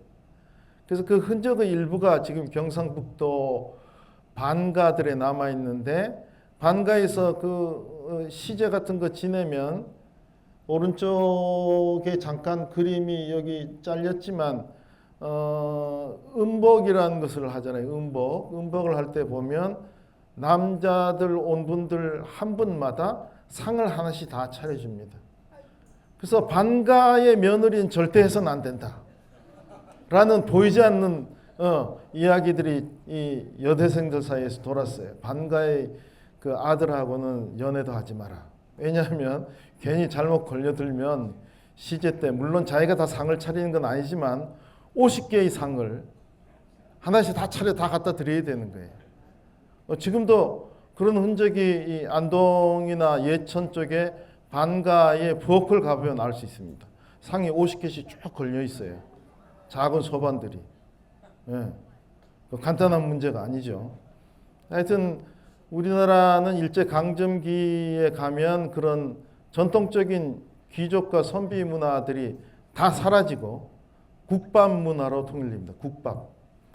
그래서 그 흔적의 일부가 지금 경상북도 반가들에 남아 있는데 반가에서 그 시제 같은 거 지내면 오른쪽에 잠깐 그림이 여기 잘렸지만 음복이라는 것을 하잖아요. 음복을 할 때 보면 남자들 온 분들 한 분마다 상을 하나씩 다 차려줍니다. 그래서 반가의 며느리는 절대 해서는 안 된다 라는 보이지 않는 이야기들이 이 여대생들 사이에서 돌았어요. 반가의 그 아들하고는 연애도 하지 마라. 왜냐하면 괜히 잘못 걸려들면 시제 때 물론 자기가 다 상을 차리는 건 아니지만 50개의 상을 하나씩 다 차려 다 갖다 드려야 되는 거예요. 지금도 그런 흔적이 이 안동이나 예천 쪽에 반가의 부엌을 가보면 알 수 있습니다. 상이 50개씩 쭉 걸려 있어요. 작은 소반들이. 간단한 문제가 아니죠. 하여튼 우리나라는 일제 강점기에 가면 그런 전통적인 귀족과 선비 문화들이 다 사라지고 국밥 문화로 통일됩니다. 국밥.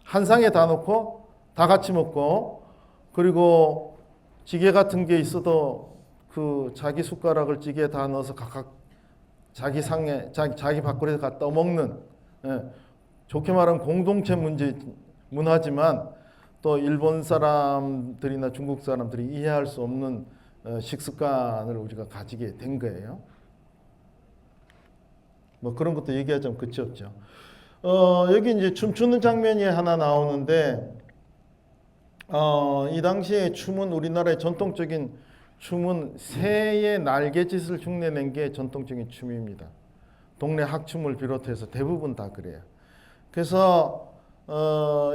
한 상에 다 놓고 다 같이 먹고 그리고 찌개 같은 게 있어도 그 자기 숟가락을 찌개에 다 넣어서 각각 자기 상에 자기 밥그릇에 갖다 먹는 좋게 말하면 공동체 문화지만 또 일본 사람들이나 중국 사람들이 이해할 수 없는 식습관을 우리가 가지게 된 거예요. 뭐 그런 것도 얘기하자면 끝이 없죠. 여기 이제 춤추는 장면이 하나 나오는데 이 당시에 춤은 우리나라의 전통적인 춤은 새의 날개짓을 흉내낸 게 전통적인 춤입니다. 동네 학춤을 비롯해서 대부분 다 그래요. 그래서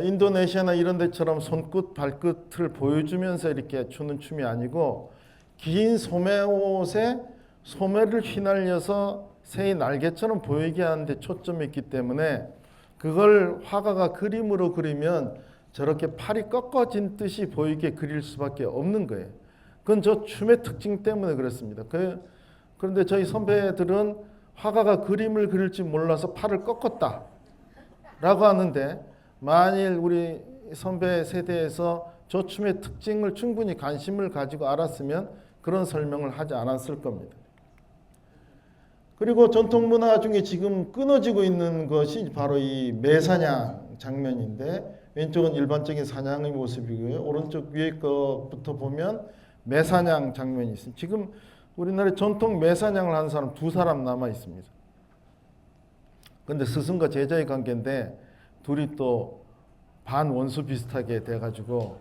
인도네시아나 이런 데처럼 손끝 발끝을 보여주면서 이렇게 추는 춤이 아니고 긴 소매옷에 소매를 휘날려서 새의 날개처럼 보이게 하는데 초점이 있기 때문에 그걸 화가가 그림으로 그리면 저렇게 팔이 꺾어진 듯이 보이게 그릴 수밖에 없는 거예요. 그건 저 춤의 특징 때문에 그렇습니다. 그런데 저희 선배들은 화가가 그림을 그릴 줄 몰라서 팔을 꺾었다 라고 하는데, 만일 우리 선배 세대에서 저 춤의 특징을 충분히 관심을 가지고 알았으면 그런 설명을 하지 않았을 겁니다. 그리고 전통 문화 중에 지금 끊어지고 있는 것이 바로 이 매사냥 장면인데, 왼쪽은 일반적인 사냥의 모습이고요. 오른쪽 위에 것부터 보면 매사냥 장면이 있습니다. 지금 우리나라에 전통 매사냥을 하는 사람 2사람 남아 있습니다. 그런데 스승과 제자의 관계인데 둘이 또 반원수 비슷하게 돼가지고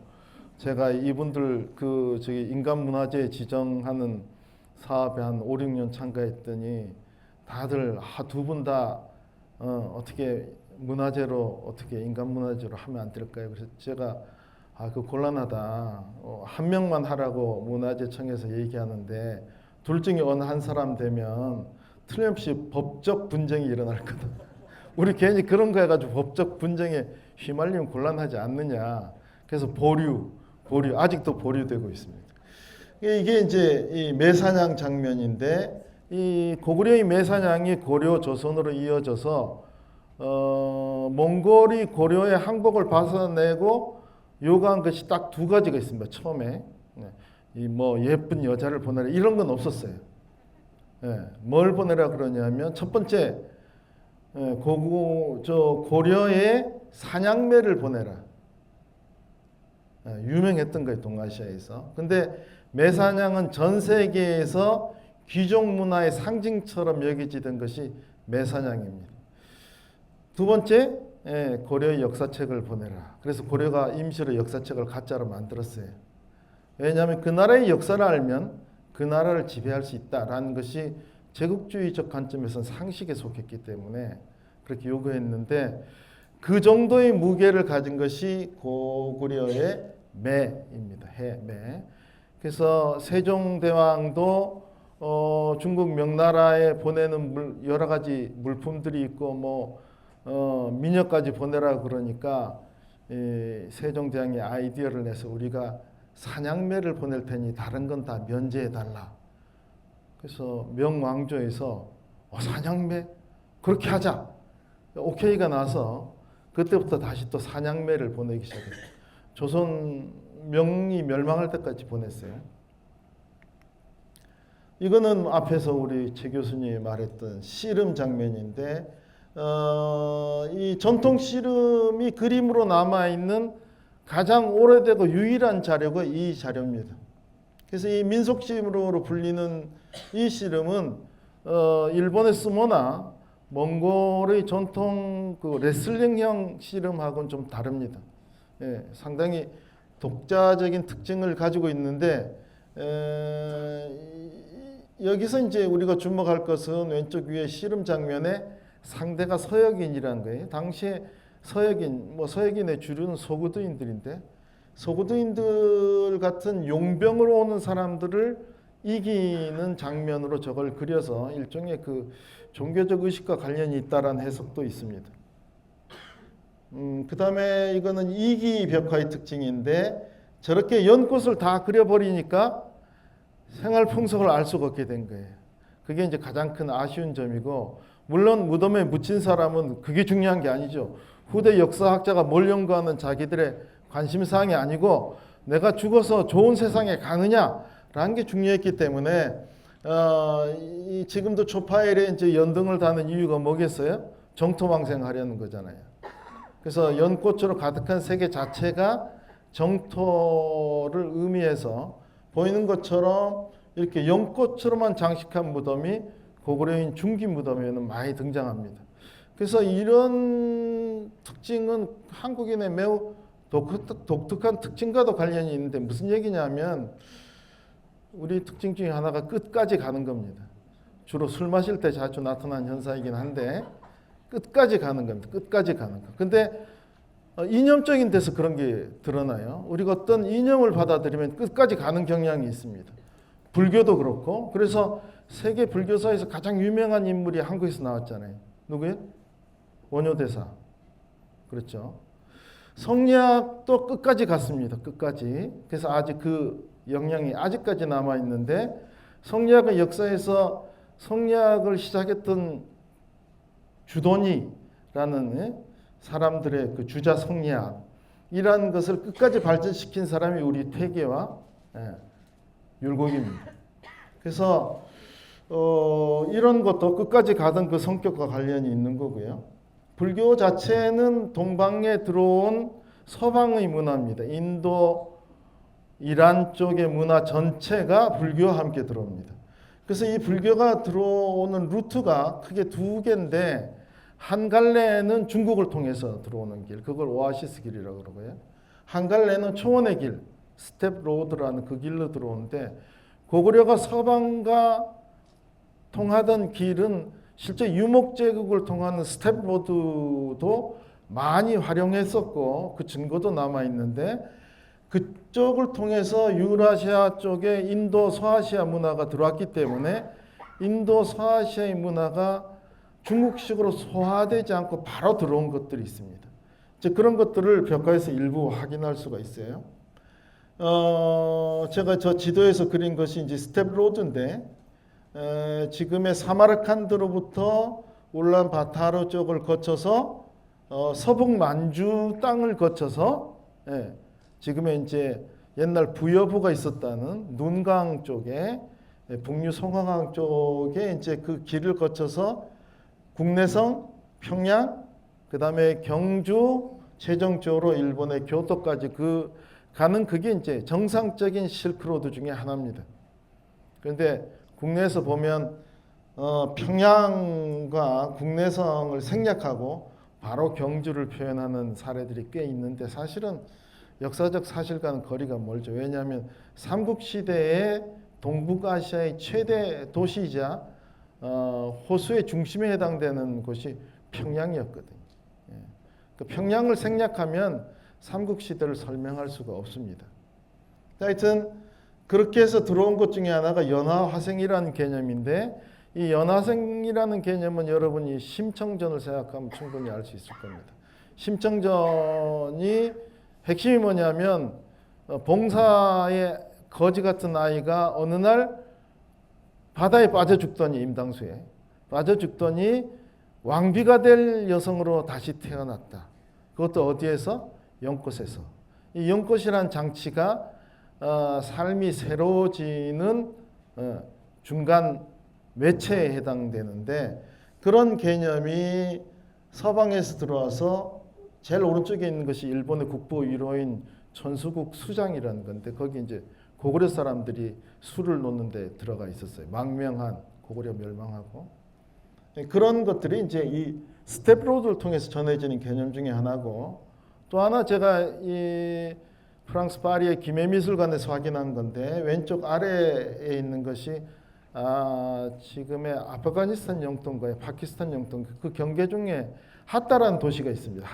제가 이분들 인간문화재 지정하는 사업에 한 5, 6년 참가했더니 다들 2분 다 어떻게 문화재로 어떻게 인간문화재로 하면 안 될까요? 그래서 제가 그 곤란하다. 한 명만 하라고 문화재청에서 얘기하는데 둘 중에 어느 한 사람 되면 틀림없이 법적 분쟁이 일어날 거다. 우리 괜히 그런 거 해가지고 법적 분쟁에 휘말리면 곤란하지 않느냐. 그래서 보류 아직도 보류되고 있습니다. 이게 이제 이 매사냥 장면인데, 이 고구려의 매사냥이 고려 조선으로 이어져서 몽골이 고려의 항복을 벗어내고 요구한 것이 딱 2가지가 있습니다. 처음에 이 뭐 예쁜 여자를 보내라 이런 건 없었어요. 뭘 보내라 그러냐면 첫 번째 고려의 사냥매를 보내라. 유명했던 거예요, 동아시아에서. 근데 매사냥은 전 세계에서 귀족 문화의 상징처럼 여겨지던 것이 매사냥입니다. 2번째, 고려의 역사책을 보내라. 그래서 고려가 임시로 역사책을 가짜로 만들었어요. 왜냐하면 그 나라의 역사를 알면 그 나라를 지배할 수 있다라는 것이 제국주의적 관점에서는 상식에 속했기 때문에 그렇게 요구했는데, 그 정도의 무게를 가진 것이 고구려의 매입니다. 매. 그래서 세종대왕도 중국 명나라에 보내는 여러 가지 물품들이 있고 민여까지 보내라 그러니까 세종대왕이 아이디어를 내서 우리가 사냥매를 보낼 테니 다른 건 다 면제해 달라. 그래서 명왕조에서 사냥매 그렇게 하자. 오케이가 나서 그때부터 다시 또 사냥매를 보내기 시작했어요. 조선 명이 멸망할 때까지 보냈어요. 이거는 앞에서 우리 최 교수님이 말했던 씨름 장면인데, 이 전통 씨름이 그림으로 남아있는 가장 오래되고 유일한 자료가 이 자료입니다. 그래서 이 민속 씨름으로 불리는 이 씨름은 일본의 스모나 몽골의 전통 그 레슬링형 씨름하고는 좀 다릅니다. 상당히 독자적인 특징을 가지고 있는데, 여기서 이제 우리가 주목할 것은 왼쪽 위에 씨름 장면에 상대가 서역인이라는 거예요. 당시에 서역인의 주류는 소구드인들인데, 소구드인들 같은 용병으로 오는 사람들을 이기는 장면으로 저걸 그려서 일종의 그 종교적 의식과 관련이 있다라는 해석도 있습니다. 그 다음에 이거는 이기벽화의 특징인데, 저렇게 연꽃을 다 그려버리니까 생활 풍속을 알 수가 없게 된 거예요. 그게 이제 가장 큰 아쉬운 점이고, 물론 무덤에 묻힌 사람은 그게 중요한 게 아니죠. 후대 역사학자가 뭘 연구하는 자기들의 관심사항이 아니고 내가 죽어서 좋은 세상에 가느냐라는 게 중요했기 때문에 지금도 초파일에 이제 연등을 다는 이유가 뭐겠어요? 정토왕생하려는 거잖아요. 그래서 연꽃으로 가득한 세계 자체가 정토를 의미해서 보이는 것처럼 이렇게 연꽃으로만 장식한 무덤이 고구려인 중기 무덤에는 많이 등장합니다. 그래서 이런 특징은 한국인의 매우 독특한 특징과도 관련이 있는데, 무슨 얘기냐면 우리 특징 중에 하나가 끝까지 가는 겁니다. 주로 술 마실 때 자주 나타나는 현상이긴 한데 끝까지 가는 겁니다. 끝까지 가는 거. 근데 이념적인 데서 그런 게 드러나요. 우리가 어떤 이념을 받아들이면 끝까지 가는 경향이 있습니다. 불교도 그렇고. 그래서 세계 불교사에서 가장 유명한 인물이 한국에서 나왔잖아요. 누구예요? 원효대사. 그렇죠. 성리학도 끝까지 갔습니다. 끝까지. 그래서 아직 그 영향이 아직까지 남아 있는데, 성리학의 역사에서 성리학을 시작했던 주도니라는 사람들의 그 주자 성리학이라는 것을 끝까지 발전시킨 사람이 우리 퇴계와 율곡입니다. 그래서 이런 것도 끝까지 가던 그 성격과 관련이 있는 거고요. 불교 자체는 동방에 들어온 서방의 문화입니다. 인도, 이란 쪽의 문화 전체가 불교와 함께 들어옵니다. 그래서 이 불교가 들어오는 루트가 크게 두 개인데, 한 갈래는 중국을 통해서 들어오는 길, 그걸 오아시스 길이라고 그러고요. 한 갈래는 초원의 길, 스텝 로드라는 그 길로 들어오는데, 고구려가 서방과 통하던 길은 실제 유목제국을 통하는 스텝 로드도 많이 활용했었고 그 증거도 남아 있는데, 그쪽을 통해서 유라시아 쪽에 인도 서아시아 문화가 들어왔기 때문에 인도 서아시아의 문화가 중국식으로 소화되지 않고 바로 들어온 것들이 있습니다. 즉 그런 것들을 벽화에서 일부 확인할 수가 있어요. 제가 저 지도에서 그린 것이 이제 스텝 로드인데, 지금의 사마르칸드로부터 울란바타르 쪽을 거쳐서 서북 만주 땅을 거쳐서 지금의 이제 옛날 부여부가 있었다는 눈강 쪽에, 북류 송화강 쪽에 이제 그 길을 거쳐서 국내성, 평양, 그 다음에 경주, 최종적으로 일본의 교토까지 가는 그게 이제 정상적인 실크로드 중에 하나입니다. 그런데 국내에서 보면 평양과 국내성을 생략하고 바로 경주를 표현하는 사례들이 꽤 있는데, 사실은 역사적 사실과는 거리가 멀죠. 왜냐하면 삼국시대의 동북아시아의 최대 도시이자 호수의 중심에 해당되는 곳이 평양이었거든요. 그 평양을 생략하면 삼국시대를 설명할 수가 없습니다. 하여튼 그렇게 해서 들어온 것 중에 하나가 연화화생이라는 개념인데, 이 연화생이라는 개념은 여러분이 심청전을 생각하면 충분히 알 수 있을 겁니다. 심청전이 핵심이 뭐냐면, 봉사의 거지 같은 아이가 어느 날 바다에 빠져 죽더니, 임당수에 빠져 죽더니 왕비가 될 여성으로 다시 태어났다. 그것도 어디에서? 연꽃에서. 이 연꽃이란 장치가 삶이 새로워지는 중간 매체에 해당되는데, 그런 개념이 서방에서 들어와서 제일 오른쪽에 있는 것이 일본의 국보 1호인 천수국 수장이라는 건데, 거기 이제 고구려 사람들이 술을 놓는 데 들어가 있었어요. 망명한 고구려 멸망하고. 그런 것들이 이제 이 스텝로드를 통해서 전해지는 개념 중에 하나고, 또 하나 제가 이 프랑스 파리의 김해미술관에서 확인한 건데, 왼쪽 아래에 있는 것이 지금의 아프가니스탄 영토인가요? 파키스탄 영토, 그 경계 중에 핫다라는 도시가 있습니다.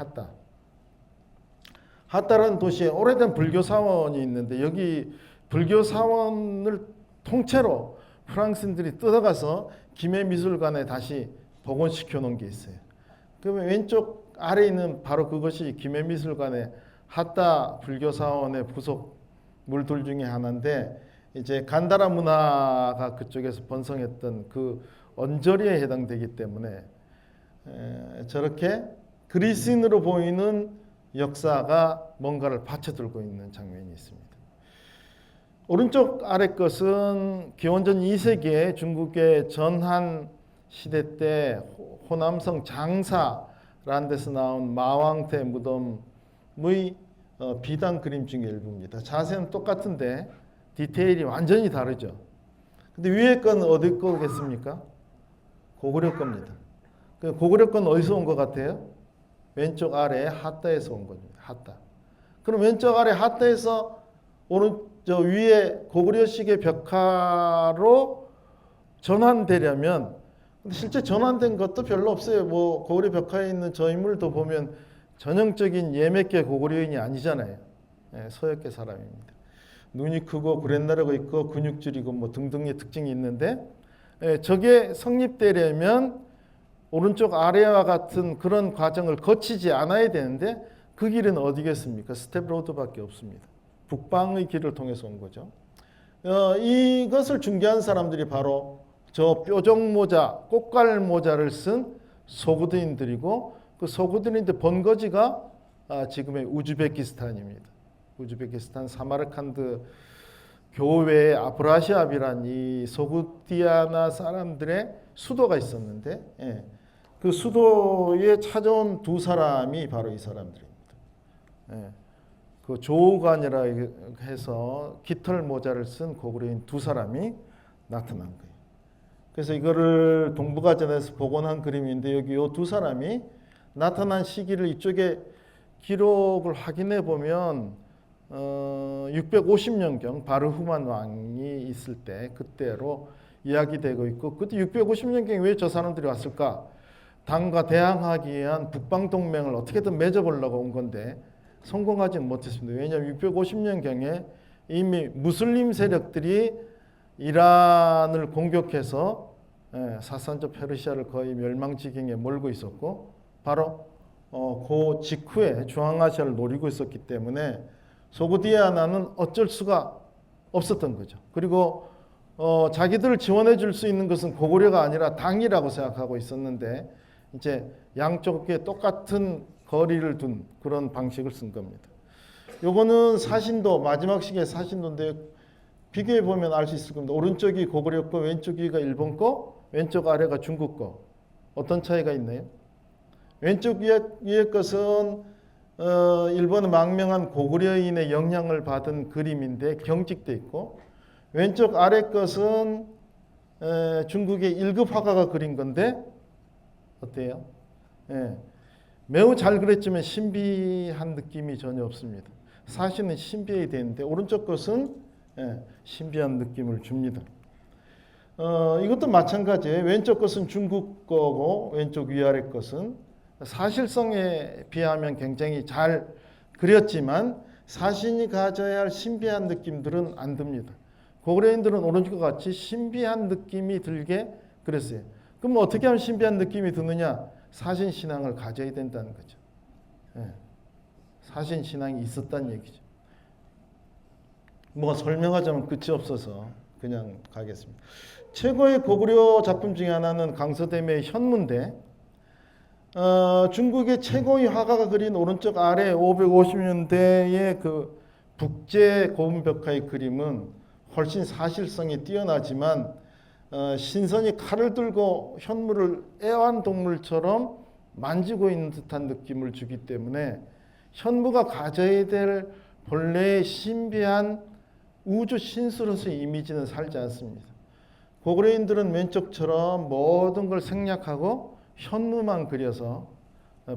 핫다라는 도시에 오래된 불교 사원이 있는데, 여기 불교 사원을 통째로 프랑스인들이 뜯어가서 김해미술관에 다시 복원시켜 놓은 게 있어요. 그러면 왼쪽 아래에 있는 바로 그것이 김해미술관의 핫다 불교 사원의 부속물들 중에 하나인데, 이제 간다라 문화가 그쪽에서 번성했던 그 언저리에 해당되기 때문에 저렇게 그리스인으로 보이는 역사가 뭔가를 받쳐들고 있는 장면이 있습니다. 오른쪽 아래 것은 기원전 2세기에 중국의 전한 시대 때 호남성 장사라는 데서 나온 마왕태 무덤의 비단 그림 중에 일부입니다. 자세는 똑같은데 디테일이 완전히 다르죠. 근데 위에 건 어디 거겠습니까? 고구려 겁니다. 고구려 건 어디서 온 것 같아요? 왼쪽 아래 핫다에서 온 겁니다. 핫다. 그럼 왼쪽 아래 핫다에서 오른쪽 위에 고구려식의 벽화로 전환되려면, 근데 실제 전환된 것도 별로 없어요. 뭐 고구려 벽화에 있는 저 인물도 보면 전형적인 예맥계 고구려인이 아니잖아요. 예, 서역계 사람입니다. 눈이 크고 구렛나루가 있고 근육질이고 뭐 등등의 특징이 있는데 예, 저게 성립되려면 오른쪽 아래와 같은 그런 과정을 거치지 않아야 되는데 그 길은 어디겠습니까? 스텝로드밖에 없습니다. 북방의 길을 통해서 온 거죠. 이것을 중개한 사람들이 바로 저 뾰족 모자, 꽃갈 모자를 쓴 소구드인들이고 그 소구드인들 본거지가 지금의 우즈베키스탄입니다. 우즈베키스탄 사마르칸드 교외에 아브라시압이란 이 소구디아나 사람들의 수도가 있었는데 예, 그 수도에 찾아온 두 사람이 바로 이 사람들입니다. 예, 그 조우관이라 해서 깃털 모자를 쓴 고구려인 두 사람이 나타난 거예요. 그래서 이거를 동북아전에서 복원한 그림인데 여기 이 두 사람이 나타난 시기를 이쪽에 기록을 확인해 보면 650년경 바르후만 왕이 있을 때 그때로 이야기되고 있고 그때 650년경에 왜 저 사람들이 왔을까? 당과 대항하기 위한 북방 동맹을 어떻게든 맺어보려고 온 건데 성공하지는 못했습니다. 왜냐하면 650년경에 이미 무슬림 세력들이 이란을 공격해서 사산조 페르시아를 거의 멸망지경에 몰고 있었고 바로 그 직후에 중앙아시아를 노리고 있었기 때문에 소구디아나는 어쩔 수가 없었던 거죠. 그리고 자기들을 지원해 줄 수 있는 것은 고구려가 아니라 당이라고 생각하고 있었는데 이제 양쪽에 똑같은 거리를 둔 그런 방식을 쓴 겁니다. 요거는 사신도 마지막 시기의 사신도인데 비교해 보면 알 수 있을 겁니다. 오른쪽이 고구려 거, 왼쪽이가 일본 거, 왼쪽 아래가 중국 거. 어떤 차이가 있나요? 왼쪽 위에 것은 일본의 망명한 고구려인의 영향을 받은 그림인데 경직돼 있고 왼쪽 아래 것은 중국의 1급 화가가 그린 건데 어때요? 예, 매우 잘 그렸지만 신비한 느낌이 전혀 없습니다. 사실은 신비해야 되는데 오른쪽 것은 신비한 느낌을 줍니다. 이것도 마찬가지예요. 왼쪽 것은 중국 거고 왼쪽 위아래 것은 사실성에 비하면 굉장히 잘 그렸지만 사신이 가져야 할 신비한 느낌들은 안 듭니다. 고구려인들은 오른쪽과 같이 신비한 느낌이 들게 그랬어요. 그럼 어떻게 하면 신비한 느낌이 드느냐? 사신 신앙을 가져야 된다는 거죠. 사신 신앙이 있었다는 얘기죠. 뭐 설명하자면 끝이 없어서 그냥 가겠습니다. 최고의 고구려 작품 중에 하나는 강서대매의 현무인데 중국의 최고의 화가가 그린 오른쪽 아래 550년대의 그 북제 고분벽화의 그림은 훨씬 사실성이 뛰어나지만 신선이 칼을 들고 현무를 애완동물처럼 만지고 있는 듯한 느낌을 주기 때문에 현무가 가져야 될 본래의 신비한 우주 신수로서의 이미지는 살지 않습니다. 고구려인들은 왼쪽처럼 모든 걸 생략하고 현무만 그려서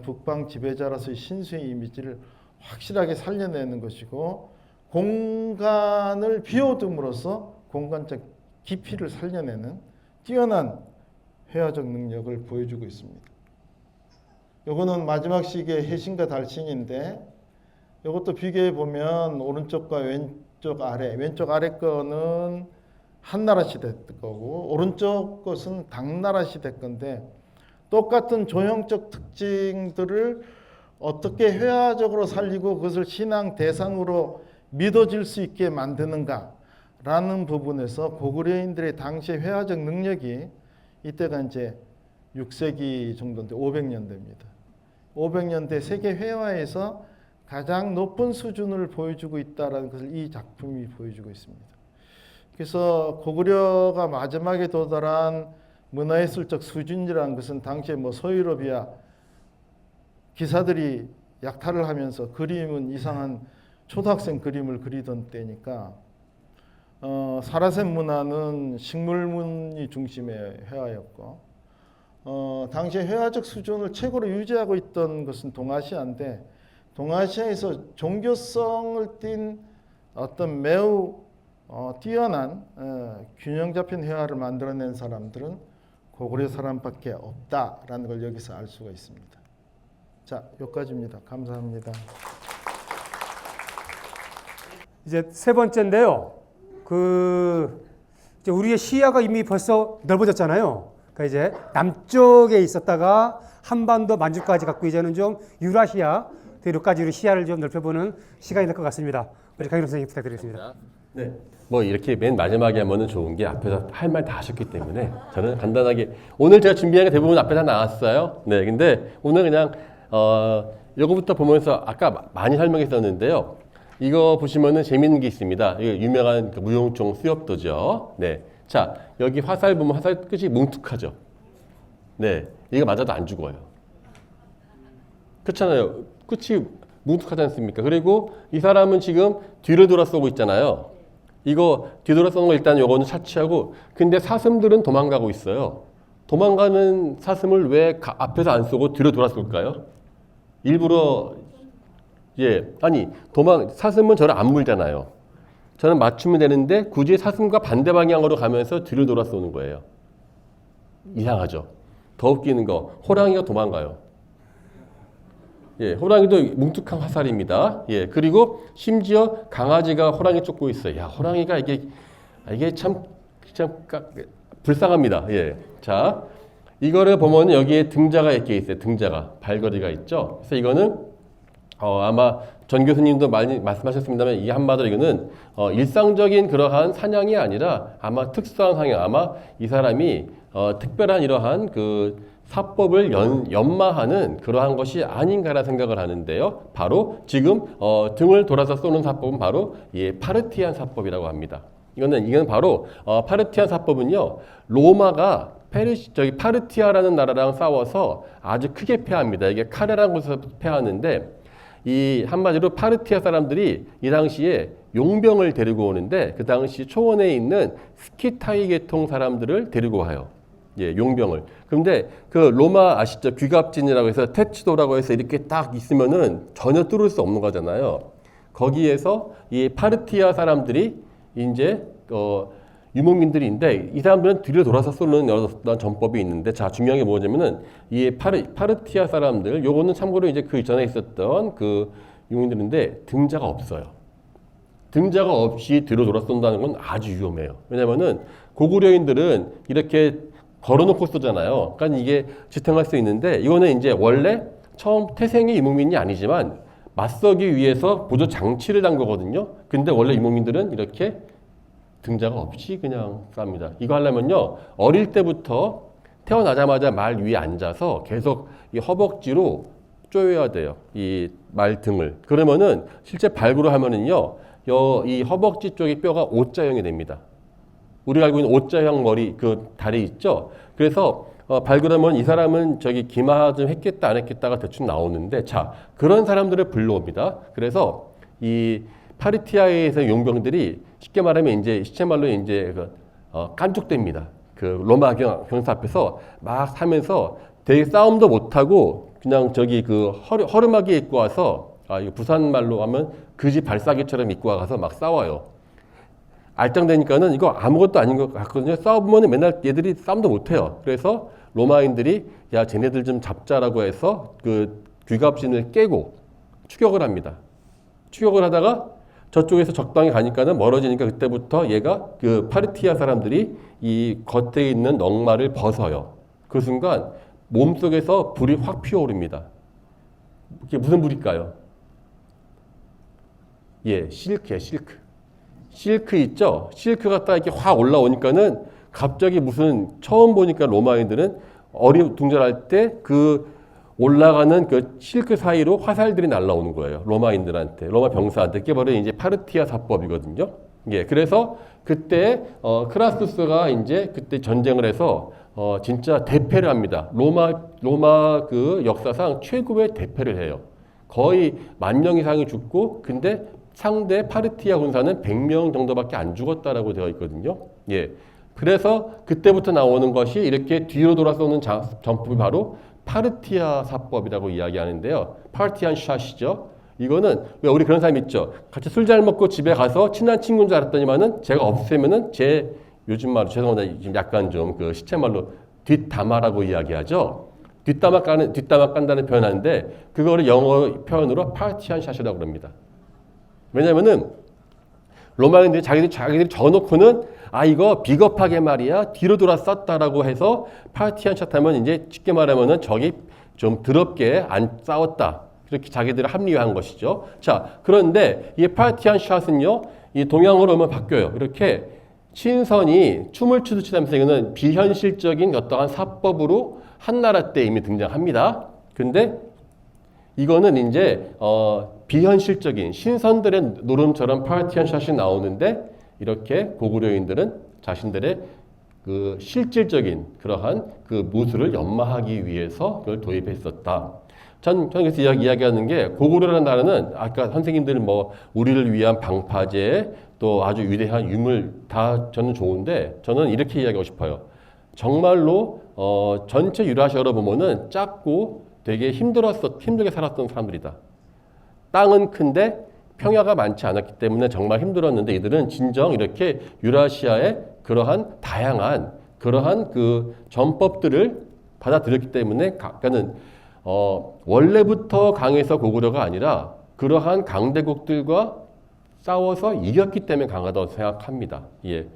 북방 지배자로서의 신수의 이미지를 확실하게 살려내는 것이고 공간을 비워둠으로써 공간적 깊이를 살려내는 뛰어난 회화적 능력을 보여주고 있습니다. 요거는 마지막 시기의 해신과 달신인데 이것도 비교해 보면 오른쪽과 왼쪽 아래 거는 한나라 시대 거고 오른쪽 것은 당나라 시대 건데 똑같은 조형적 특징들을 어떻게 회화적으로 살리고 그것을 신앙 대상으로 믿어질 수 있게 만드는가라는 부분에서 고구려인들의 당시의 회화적 능력이 이때가 이제 6세기 정도인데 500년대입니다. 500년대 세계 회화에서 가장 높은 수준을 보여주고 있다는 것을 이 작품이 보여주고 있습니다. 그래서 고구려가 마지막에 도달한 문화예술적 수준이라는 것은 당시에 뭐 서유럽이야 기사들이 약탈을 하면서 그림은 이상한 초등학생 그림을 그리던 때니까 사라센 문화는 식물문이 중심의 회화였고 당시에 회화적 수준을 최고로 유지하고 있던 것은 동아시아인데 동아시아에서 종교성을 띤 어떤 매우 뛰어난 균형 잡힌 회화를 만들어낸 사람들은 고구려 사람밖에 없다라는 걸 여기서 알 수가 있습니다. 자, 여기까지입니다. 감사합니다. 이제 세 번째인데요. 이제 우리의 시야가 이미 벌써 넓어졌잖아요. 그러니까 이제 남쪽에 있었다가 한반도 만주까지 갖고 이제는 좀 유라시아 대륙까지 우리 시야를 좀 넓혀보는 시간이 될 것 같습니다. 우리 강일호 선생님 부탁드리겠습니다. 네. 뭐 이렇게 맨 마지막에 하면은 좋은 게 앞에서 할 말 다 하셨기 때문에 저는 간단하게 오늘 제가 준비한 게 대부분 앞에 다 나왔어요. 네. 근데 오늘 그냥 이거부터 보면서 아까 많이 설명했었는데요. 이거 보시면은 재밌는 게 있습니다. 이거 유명한 그 무용총 수엽도죠. 네. 자, 여기 화살 보면 화살 끝이 뭉툭하죠. 네. 이거 맞아도 안 죽어요. 그렇잖아요. 끝이 뭉툭하지 않습니까? 그리고 이 사람은 지금 뒤를 돌아 쏘고 있잖아요. 이거 뒤돌아 쏘는 거 일단 요거는 차치하고, 근데 사슴들은 도망가고 있어요. 도망가는 사슴을 왜 앞에서 안 쏘고 뒤로 돌아 쏠까요? 일부러 아니 사슴은 저를 안 물잖아요. 저는 맞추면 되는데 굳이 사슴과 반대 방향으로 가면서 뒤를 돌아 쏘는 거예요. 이상하죠. 더 웃기는 거 호랑이가 도망가요. 호랑이도 뭉툭한 화살입니다. 그리고 심지어 강아지가 호랑이 쫓고 있어요. 야, 호랑이가 이게 참 불쌍합니다. 자, 이거를 보면 여기에 등자가 이렇게 있어요. 등자가 발걸이가 있죠. 그래서 이거는 아마 전 교수님도 많이 말씀하셨습니다만 이 한마디로 이거는 일상적인 그러한 사냥이 아니라 아마 특수한 사냥, 아마 이 사람이 특별한 이러한 그 사법을 연마하는 그러한 것이 아닌가라 생각을 하는데요. 바로 지금 등을 돌아서 쏘는 사법은 바로 파르티안 사법이라고 합니다. 이건 바로 파르티안 사법은요. 로마가 파르티아라는 나라랑 싸워서 아주 크게 패합니다. 이게 카레라는 곳에서 패하는데 이 한마디로 파르티아 사람들이 이 당시에 용병을 데리고 오는데 그 당시 초원에 있는 스키타이 계통 사람들을 데리고 와요. 용병을. 그런데 그 로마 아시죠? 귀갑진이라고 해서 테치도라고 해서 이렇게 딱 있으면은 전혀 뚫을 수 없는 거잖아요. 거기에서 이 파르티아 사람들이 이제 유목민들인데 이 사람들은 뒤로 돌아서 쏘는 여러 전법이 있는데 자 중요한 게 뭐냐면은 이 파르티아 사람들 요거는 참고로 이제 그 전에 있었던 그 유목민들인데 등자가 없어요. 등자가 없이 뒤로 돌아 쏜다는 건 아주 위험해요. 왜냐면은 고구려인들은 이렇게 걸어놓고 쏘잖아요. 그러니까 이게 지탱할 수 있는데 이거는 이제 원래 처음 태생의 유목민이 아니지만 맞서기 위해서 보조 장치를 단 거거든요. 근데 원래 유목민들은 이렇게 등자가 없이 그냥 쌉니다. 이거 하려면요. 어릴 때부터 태어나자마자 말 위에 앉아서 계속 이 허벅지로 쪼여야 돼요. 이 말 등을. 그러면은 실제 발구를 하면은요. 이 허벅지 쪽의 뼈가 O자형이 됩니다. 우리가 알고 있는 O자형 머리 그 다리 있죠. 그래서 발굴하면 이 사람은 기마 좀 했겠다 안 했겠다가 대충 나오는데 자 그런 사람들을 불러옵니다. 그래서 이 파르티아에서 용병들이 쉽게 말하면 이제 시체말로 이제 깐족됩니다. 그 로마 경사 앞에서 막 하면서 되게 싸움도 못 하고 그냥 허름하게 입고 와서 이거 부산 말로 하면 그지 발사기처럼 입고 와서 막 싸워요. 알짱되니까는 이거 아무것도 아닌 것 같거든요. 싸워보면 맨날 얘들이 싸움도 못해요. 그래서 로마인들이 야 쟤네들 좀 잡자라고 해서 그 귀갑진을 깨고 추격을 합니다. 추격을 하다가 저쪽에서 적당히 가니까는 멀어지니까 그때부터 얘가 그 파르티아 사람들이 이 겉에 있는 넝마를 벗어요. 그 순간 몸속에서 불이 확 피어오릅니다. 이게 무슨 불일까요? 실크예요, 실크. 실크 있죠? 실크가 딱 이렇게 확 올라오니까는 갑자기 처음 보니까 로마인들은 어리둥절할 때 올라가는 그 실크 사이로 화살들이 날라오는 거예요. 로마인들한테, 로마 병사한테. 그게 바로 이제 파르티아 사법이거든요. 그래서 그때, 크라수스가 이제 그때 전쟁을 해서, 진짜 대패를 합니다. 로마 그 역사상 최고의 대패를 해요. 거의 10,000명 이상이 죽고, 근데 상대 파르티아 군사는 100명 정도밖에 안 죽었다라고 되어 있거든요. 그래서 그때부터 나오는 것이 이렇게 뒤로 돌아 쏘는 전법이 바로 파르티아 사법이라고 이야기하는데요. 파르티안 샷이죠. 이거는 왜 우리 그런 사람 있죠. 같이 술 잘 먹고 집에 가서 친한 친구인 줄 알았더니만은 제가 없애면은 요즘 말로 죄송합니다. 지금 약간 좀 그 시체 말로 뒷담화라고 이야기하죠. 뒷담화 깐다는 표현하는데 그거를 영어 표현으로 파티한 샷이라고 그럽니다. 왜냐면은 로마인들이 자기들이 적어놓고는 이거 비겁하게 말이야 뒤로 돌아 썼다라고 해서 파티한 샷 하면 이제 쉽게 말하면은 적이 좀 더럽게 안 싸웠다. 그렇게 자기들을 합리화한 것이죠. 자, 그런데 이 파티한 샷은요, 이 동양어로 오면 바뀌어요. 이렇게 신선이 춤을 추듯이 하면서 이거는 비현실적인 어떠한 사법으로 한나라 때 이미 등장합니다. 근데 이거는 이제 비현실적인 신선들의 노름처럼 파티한 샷이 나오는데 이렇게 고구려인들은 자신들의 그 실질적인 그러한 그 무술을 연마하기 위해서 그걸 도입했었다. 저는 그래서 이야기하는 게 고구려라는 나라는 아까 선생님들 뭐 우리를 위한 방파제 또 아주 위대한 유물 다 저는 좋은데 저는 이렇게 이야기하고 싶어요. 정말로 전체 유라시아로 보면은 작고 되게 힘들게 살았던 사람들이다. 땅은 큰데 평야가 많지 않았기 때문에 정말 힘들었는데 이들은 진정 이렇게 유라시아의 그러한 다양한 그러한 그 전법들을 받아들였기 때문에 그러니까는 원래부터 강해서 고구려가 아니라 그러한 강대국들과 싸워서 이겼기 때문에 강하다고 생각합니다. 예.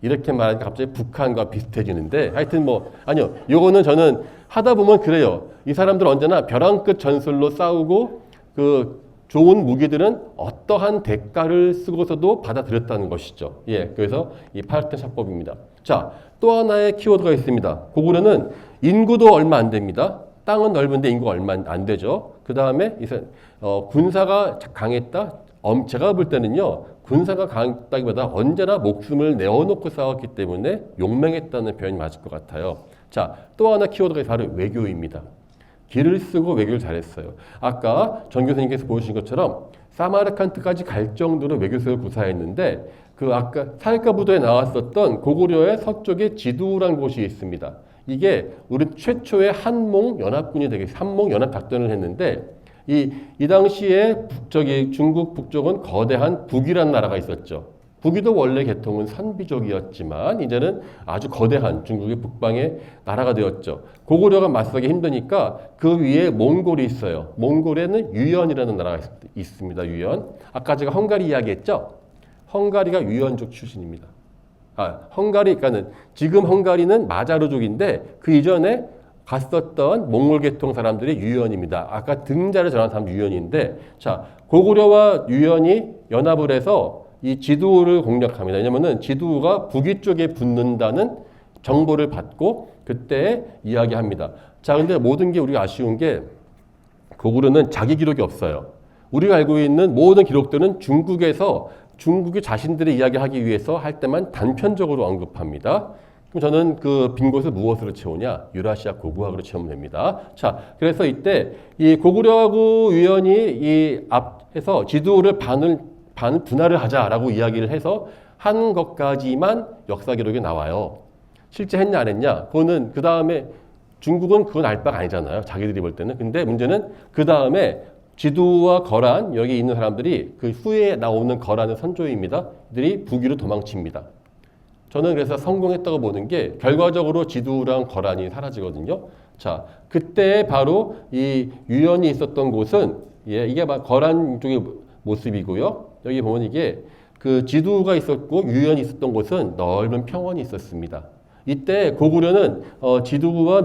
이렇게 말하니까 갑자기 북한과 비슷해지는데 하여튼 뭐 아니요. 요거는 저는 하다 보면 그래요. 이 사람들 언제나 벼랑 끝 전술로 싸우고 그 좋은 무기들은 어떠한 대가를 쓰고서도 받아들였다는 것이죠. 예. 그래서 이 파르텐 샷법입니다. 자, 또 하나의 키워드가 있습니다. 고구려는 인구도 얼마 안 됩니다. 땅은 넓은데 인구가 얼마 안 되죠. 그 다음에 군사가 강했다. 제가 볼 때는요. 군사가 강했다기보다 언제나 목숨을 내어놓고 싸웠기 때문에 용맹했다는 표현이 맞을 것 같아요. 자, 또 하나 키워드가 바로 외교입니다. 길을 쓰고 외교를 잘했어요. 아까 정 교수님께서 보여주신 것처럼 사마르칸트까지 갈 정도로 외교수를 구사했는데 그 아까 사회과 부도에 나왔었던 고구려의 서쪽에 지두라는 곳이 있습니다. 이게 우리 최초의 한몽 연합군이 한몽 연합 작전을 했는데 이 당시에 중국 북쪽은 거대한 북이라는 나라가 있었죠. 북이도 원래 계통은 선비족이었지만 이제는 아주 거대한 중국의 북방의 나라가 되었죠. 고구려가 맞서기 힘드니까 그 위에 몽골이 있어요. 몽골에는 유연이라는 나라가 있습니다. 유연. 아까 제가 헝가리 이야기했죠. 헝가리가 유연족 출신입니다. 그러니까는 지금 헝가리는 마자르족인데 그 이전에 갔었던 몽골 계통 사람들이 유연입니다. 아까 등자를 전한 사람 유연인데 자 고구려와 유연이 연합을 해서 이 지두를 공략합니다. 왜냐면은 지두가 북위 쪽에 붙는다는 정보를 받고 그때 이야기합니다. 자 근데 모든 게 우리가 아쉬운 게 고구려는 자기 기록이 없어요. 우리가 알고 있는 모든 기록들은 중국이 자신들의 이야기하기 위해서 할 때만 단편적으로 언급합니다. 그럼 저는 그 빈 곳을 무엇으로 채우냐? 유라시아 고고학으로 채우면 됩니다. 자, 그래서 이때 이 고구려하고 유연이 이 앞에서 지두를 분할을 하자라고 이야기를 해서 한 것까지만 역사 기록에 나와요. 실제 했냐 안 했냐? 그거는 그 다음에 중국은 그건 알 바가 아니잖아요. 자기들이 볼 때는. 근데 문제는 그 다음에 지두와 거란 여기 있는 사람들이 그 후에 나오는 거란의 선조입니다. 이들이 북위로 도망칩니다. 저는 그래서 성공했다고 보는 게 결과적으로 지두랑 거란이 사라지거든요. 자, 그때 바로 이 유연이 있었던 곳은 이게 막 거란 쪽의 모습이고요. 여기 보면 이게 그 지두가 있었고 유연이 있었던 곳은 넓은 평원이 있었습니다. 이때 고구려는 지두와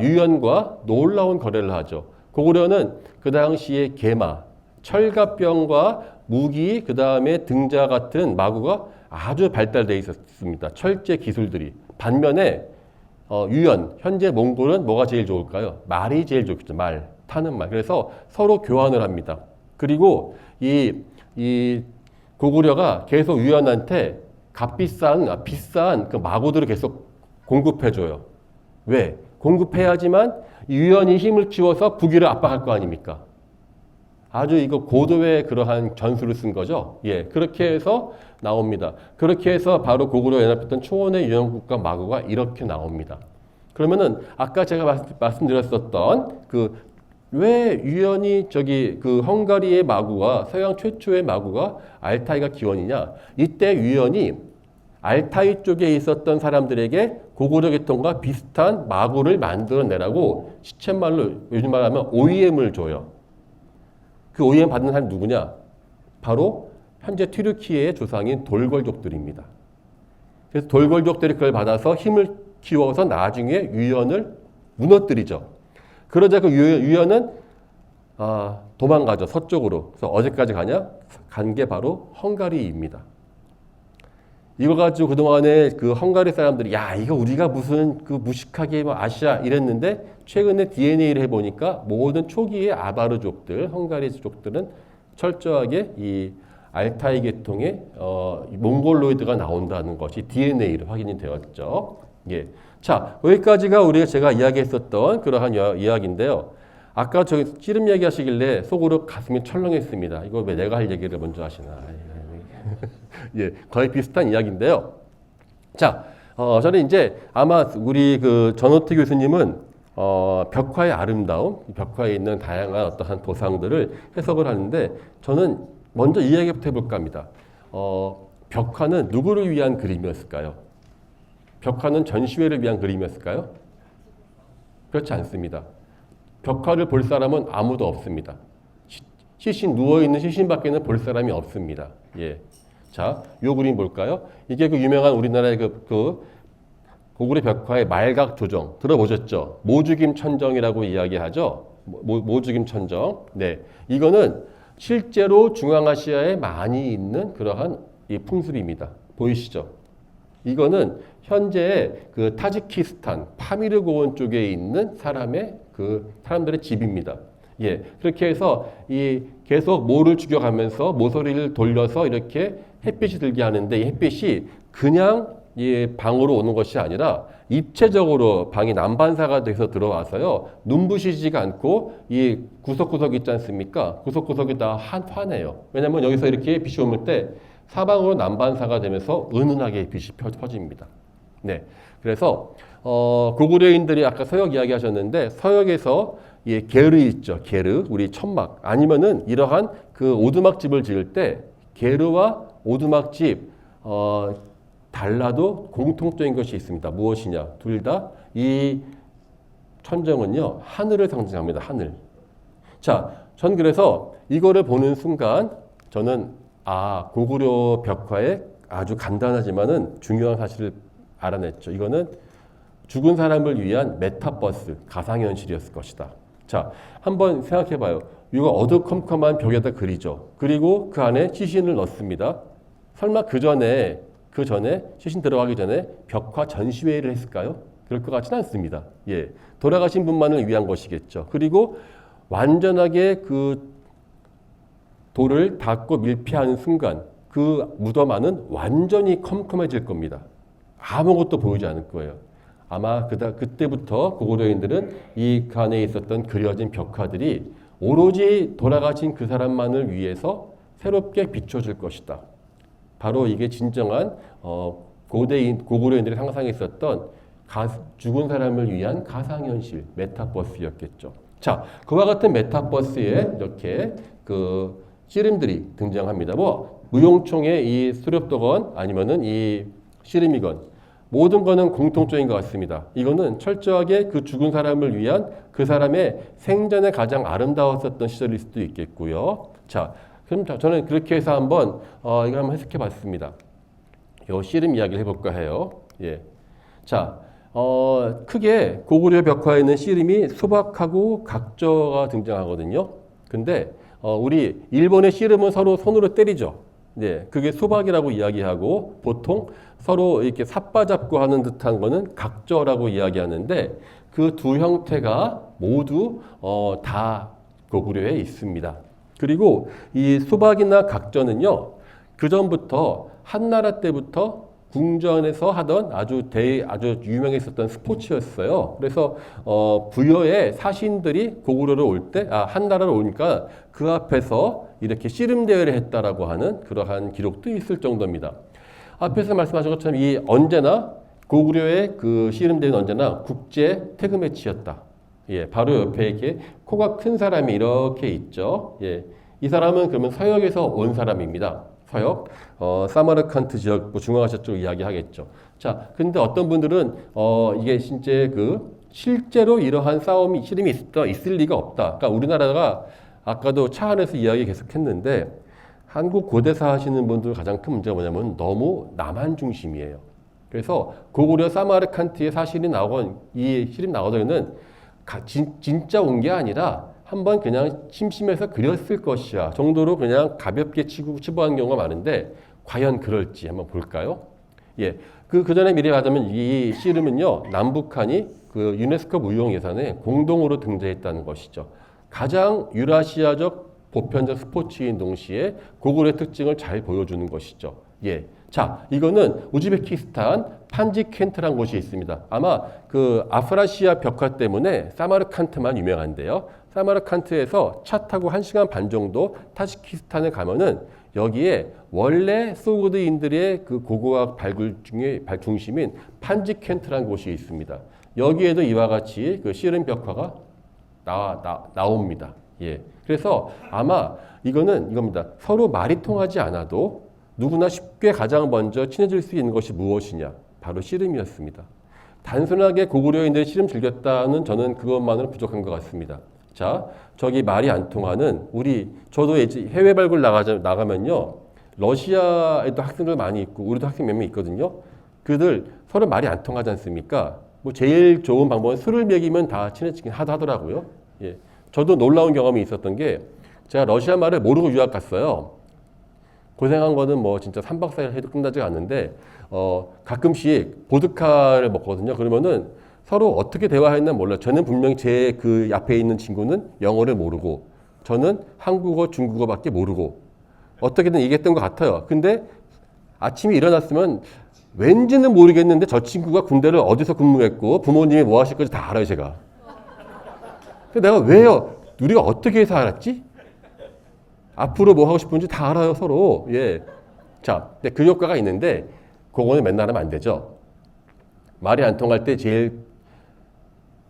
유연과 놀라운 거래를 하죠. 고구려는 그 당시에 개마, 철갑병과 무기, 그 다음에 등자 같은 마구가 아주 발달되어 있었습니다. 철제 기술들이. 반면에 유연, 현재 몽골은 뭐가 제일 좋을까요? 말이 제일 좋겠죠. 타는 말. 그래서 서로 교환을 합니다. 그리고 이 고구려가 계속 유연한테 비싼 그 마구들을 계속 공급해줘요. 왜? 공급해야지만 유연이 힘을 키워서 북위를 압박할 거 아닙니까? 아주 이거 고도의 그러한 전술을 쓴 거죠. 예, 그렇게 해서 나옵니다. 그렇게 해서 바로 고구려 연합했던 초원의 유연국가 마구가 이렇게 나옵니다. 그러면은 아까 제가 말씀드렸었던 왜 유연이 그 헝가리의 마구와 서양 최초의 마구가 알타이가 기원이냐? 이때 유연이 알타이 쪽에 있었던 사람들에게 고구려 계통과 비슷한 마구를 만들어내라고 시쳇말로 요즘 말하면 OEM을 줘요. 그 OEM 받는 사람이 누구냐? 바로 현재 튀르키예의 조상인 돌궐족들입니다. 그래서 돌궐족들이 그걸 받아서 힘을 키워서 나중에 유연을 무너뜨리죠. 그러자 그 유연은 도망가죠. 서쪽으로. 그래서 어디까지 가냐? 간 게 바로 헝가리입니다. 이거 가지고 그동안에 그 헝가리 사람들이 야 이거 우리가 무슨 그 무식하게 뭐 아시아 이랬는데 최근에 DNA를 해보니까 모든 초기의 아바르족들, 헝가리족들은 철저하게 이 알타이 계통의 몽골로이드가 나온다는 것이 DNA로 확인이 되었죠. 예. 자, 여기까지가 제가 이야기했었던 그러한 이야기인데요. 아까 저기 씨름 얘기하시길래 속으로 가슴이 철렁했습니다. 이거 왜 내가 할 얘기를 먼저 하시나. 예, 거의 비슷한 이야기인데요. 자, 저는 이제 아마 우리 그 전호태 교수님은 벽화의 아름다움, 벽화에 있는 다양한 어떠한 도상들을 해석을 하는데 저는 먼저 이 이야기부터 해볼까 합니다. 벽화는 누구를 위한 그림이었을까요? 벽화는 전시회를 위한 그림이었을까요? 그렇지 않습니다. 벽화를 볼 사람은 아무도 없습니다. 시신 누워있는 시신밖에는 볼 사람이 없습니다. 예. 자, 이 그림 볼까요? 이게 그 유명한 우리나라의 그 고구려 벽화의 말각 조정 들어보셨죠? 모죽임 천정이라고 이야기하죠. 모죽임 천정. 네, 이거는 실제로 중앙아시아에 많이 있는 그러한 이 풍습입니다. 보이시죠? 이거는 현재 그 타지키스탄 파미르 고원 쪽에 있는 사람들의 집입니다. 예, 그렇게 해서 이 계속 모를 죽여가면서 모서리를 돌려서 이렇게 햇빛이 들게 하는데 이 햇빛이 그냥 이 방으로 오는 것이 아니라 입체적으로 방이 난반사가 돼서 들어와서요 눈부시지가 않고 이 구석구석 있지 않습니까? 구석구석이 다 환해요. 왜냐하면 여기서 이렇게 빛이 오물 때 사방으로 난반사가 되면서 은은하게 빛이 퍼집니다. 네, 그래서 고구려인들이 아까 서역 이야기하셨는데 서역에서 게르 있죠. 게르 우리 천막 아니면은 이러한 그 오두막집을 지을 때 게르와 오두막집 달라도 공통적인 것이 있습니다. 무엇이냐? 둘 다 이 천정은요 하늘을 상징합니다. 하늘. 자, 전 그래서 이거를 보는 순간 저는 고구려 벽화에 아주 간단하지만은 중요한 사실을 알아냈죠. 이거는 죽은 사람을 위한 메타버스 가상현실이었을 것이다. 자, 한번 생각해봐요. 이거 어두컴컴한 벽에다 그리죠. 그리고 그 안에 시신을 넣습니다. 설마 그 전에 시신 들어가기 전에 벽화 전시회를 했을까요? 그럴 것 같지는 않습니다. 예, 돌아가신 분만을 위한 것이겠죠. 그리고 완전하게 그 돌을 닫고 밀폐하는 순간 그 무덤 안은 완전히 컴컴해질 겁니다. 아무것도 보이지 않을 거예요. 아마 그때부터 고구려인들은 그 안에 있었던 그려진 벽화들이 오로지 돌아가신 그 사람만을 위해서 새롭게 비춰질 것이다. 바로 이게 진정한 고구려인들이 상상했었던 죽은 사람을 위한 가상현실 메타버스였겠죠. 자, 그와 같은 메타버스에 이렇게 그 씨름들이 등장합니다. 무용총의 이 수렵도건 아니면은 이 씨름이건 모든 거는 공통적인 것 같습니다. 이거는 철저하게 그 죽은 사람을 위한 그 사람의 생전에 가장 아름다웠었던 시절일 수도 있겠고요. 자, 그럼 저는 그렇게 해서 이거 한번 해석해 봤습니다. 요 씨름 이야기를 해볼까 해요. 예. 자, 크게 고구려 벽화에 있는 씨름이 수박하고 각저가 등장하거든요. 근데 우리 일본의 씨름은 서로 손으로 때리죠. 네, 그게 수박이라고 이야기하고 보통 서로 이렇게 삿바잡고 하는 듯한 거는 각저라고 이야기하는데 그 두 형태가 모두 다 고구려에 있습니다. 그리고 이 수박이나 각저는요, 그 전부터 한나라 때부터 궁전에서 하던 아주 유명했었던 스포츠였어요. 그래서 부여의 사신들이 고구려를 올 때, 한나라를 오니까 그 앞에서 이렇게 씨름 대회를 했다라고 하는 그러한 기록도 있을 정도입니다. 앞에서 말씀하신 것처럼 언제나 고구려의 그 씨름 대회는 언제나 국제 태그 매치였다. 예, 바로 옆에 이렇게 코가 큰 사람이 이렇게 있죠. 예, 이 사람은 그러면 서역에서 온 사람입니다. 서역 사마르칸트 지역, 뭐 중앙아시아 쪽 이야기하겠죠. 자, 근데 어떤 분들은 이게 진짜 실제로 이러한 싸움이 씨름이 있을 리가 없다. 그러니까 우리나라가 아까도 차 안에서 이야기 계속했는데 한국 고대사 하시는 분들 가장 큰 문제가 뭐냐면 너무 남한 중심이에요. 그래서 고구려 사마르칸트의 사실이 나오건 이 씨름 나오더니는 진짜 온 게 아니라 한번 그냥 심심해서 그렸을 것이야 정도로 그냥 가볍게 치부한 경우가 많은데 과연 그럴지 한번 볼까요? 예, 그 전에 미리 하자면 이 씨름은요 남북한이 그 유네스코 무형예산에 공동으로 등재했다는 것이죠. 가장 유라시아적 보편적 스포츠인 동시에 고구려의 특징을 잘 보여주는 것이죠. 예. 자, 이거는 우즈베키스탄 판지켄트라는 곳이 있습니다. 아마 그 아프라시아 벽화 때문에 사마르칸트만 유명한데요. 사마르칸트에서 차 타고 1시간 반 정도 타지키스탄에 가면은 여기에 원래 소그드인들의 그 고고학 발굴 중에 중심인 판지켄트라는 곳이 있습니다. 여기에도 이와 같이 그 씨름 벽화가 나옵니다. 예. 그래서 아마 이겁니다. 서로 말이 통하지 않아도 누구나 쉽게 가장 먼저 친해질 수 있는 것이 무엇이냐? 바로 씨름이었습니다. 단순하게 고구려인들이 씨름 즐겼다는 저는 그것만으로 부족한 것 같습니다. 자, 저기 말이 안 통하는 저도 해외 발굴 나가면요. 러시아에도 학생들 많이 있고 우리도 학생 몇 명 있거든요. 그들 서로 말이 안 통하지 않습니까? 뭐 제일 좋은 방법은 술을 먹이면 다 친해지긴 하더라고요. 예. 저도 놀라운 경험이 있었던 게 제가 러시아 말을 모르고 유학 갔어요. 고생한 거는 뭐 진짜 3박 4일 해도 끝나지 않는데 가끔씩 보드카를 먹거든요. 그러면은 서로 어떻게 대화했나 몰라요. 저는 분명히 제 그 앞에 있는 친구는 영어를 모르고 저는 한국어, 중국어밖에 모르고 어떻게든 얘기했던 것 같아요. 근데 아침에 일어났으면 왠지는 모르겠는데 저 친구가 군대를 어디서 근무했고 부모님이 뭐 하실 건지 다 알아요, 제가. 근데 내가 왜요? 우리가 어떻게 해서 알았지? 앞으로 뭐 하고 싶은지 다 알아요, 서로. 예. 자, 근데 그 효과가 있는데, 그거는 맨날 하면 안 되죠. 말이 안 통할 때 제일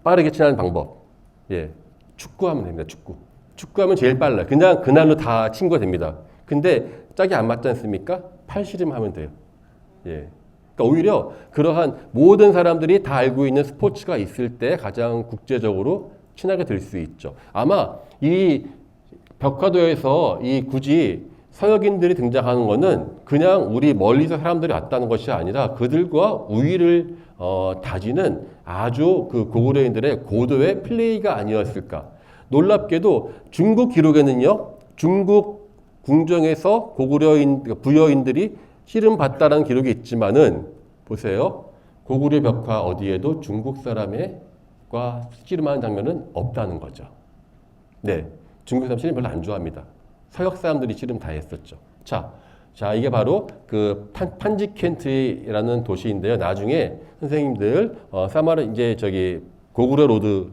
빠르게 친하는 방법. 예. 축구하면 됩니다, 축구. 축구하면 제일 빨라요. 그냥 그날로 다 친구가 됩니다. 근데 짝이 안 맞지 않습니까? 팔씨름 하면 돼요. 예. 그러니까 오히려 그러한 모든 사람들이 다 알고 있는 스포츠가 있을 때 가장 국제적으로 친하게 될 수 있죠. 아마 이 벽화도에서 굳이 서역인들이 등장하는 것은 그냥 우리 멀리서 사람들이 왔다는 것이 아니라 그들과 우위를 다지는 아주 그 고구려인들의 고도의 플레이가 아니었을까. 놀랍게도 중국 기록에는요, 중국 궁정에서 부여인들이 씨름 봤다라는 기록이 있지만은 보세요. 고구려 벽화 어디에도 중국 사람과 씨름하는 장면은 없다는 거죠. 네. 중국 사람 씨름 별로 안 좋아합니다. 서역 사람들이 씨름 다 했었죠. 자, 이게 바로 그 판지켄트라는 도시인데요. 나중에 선생님들 고구려 로드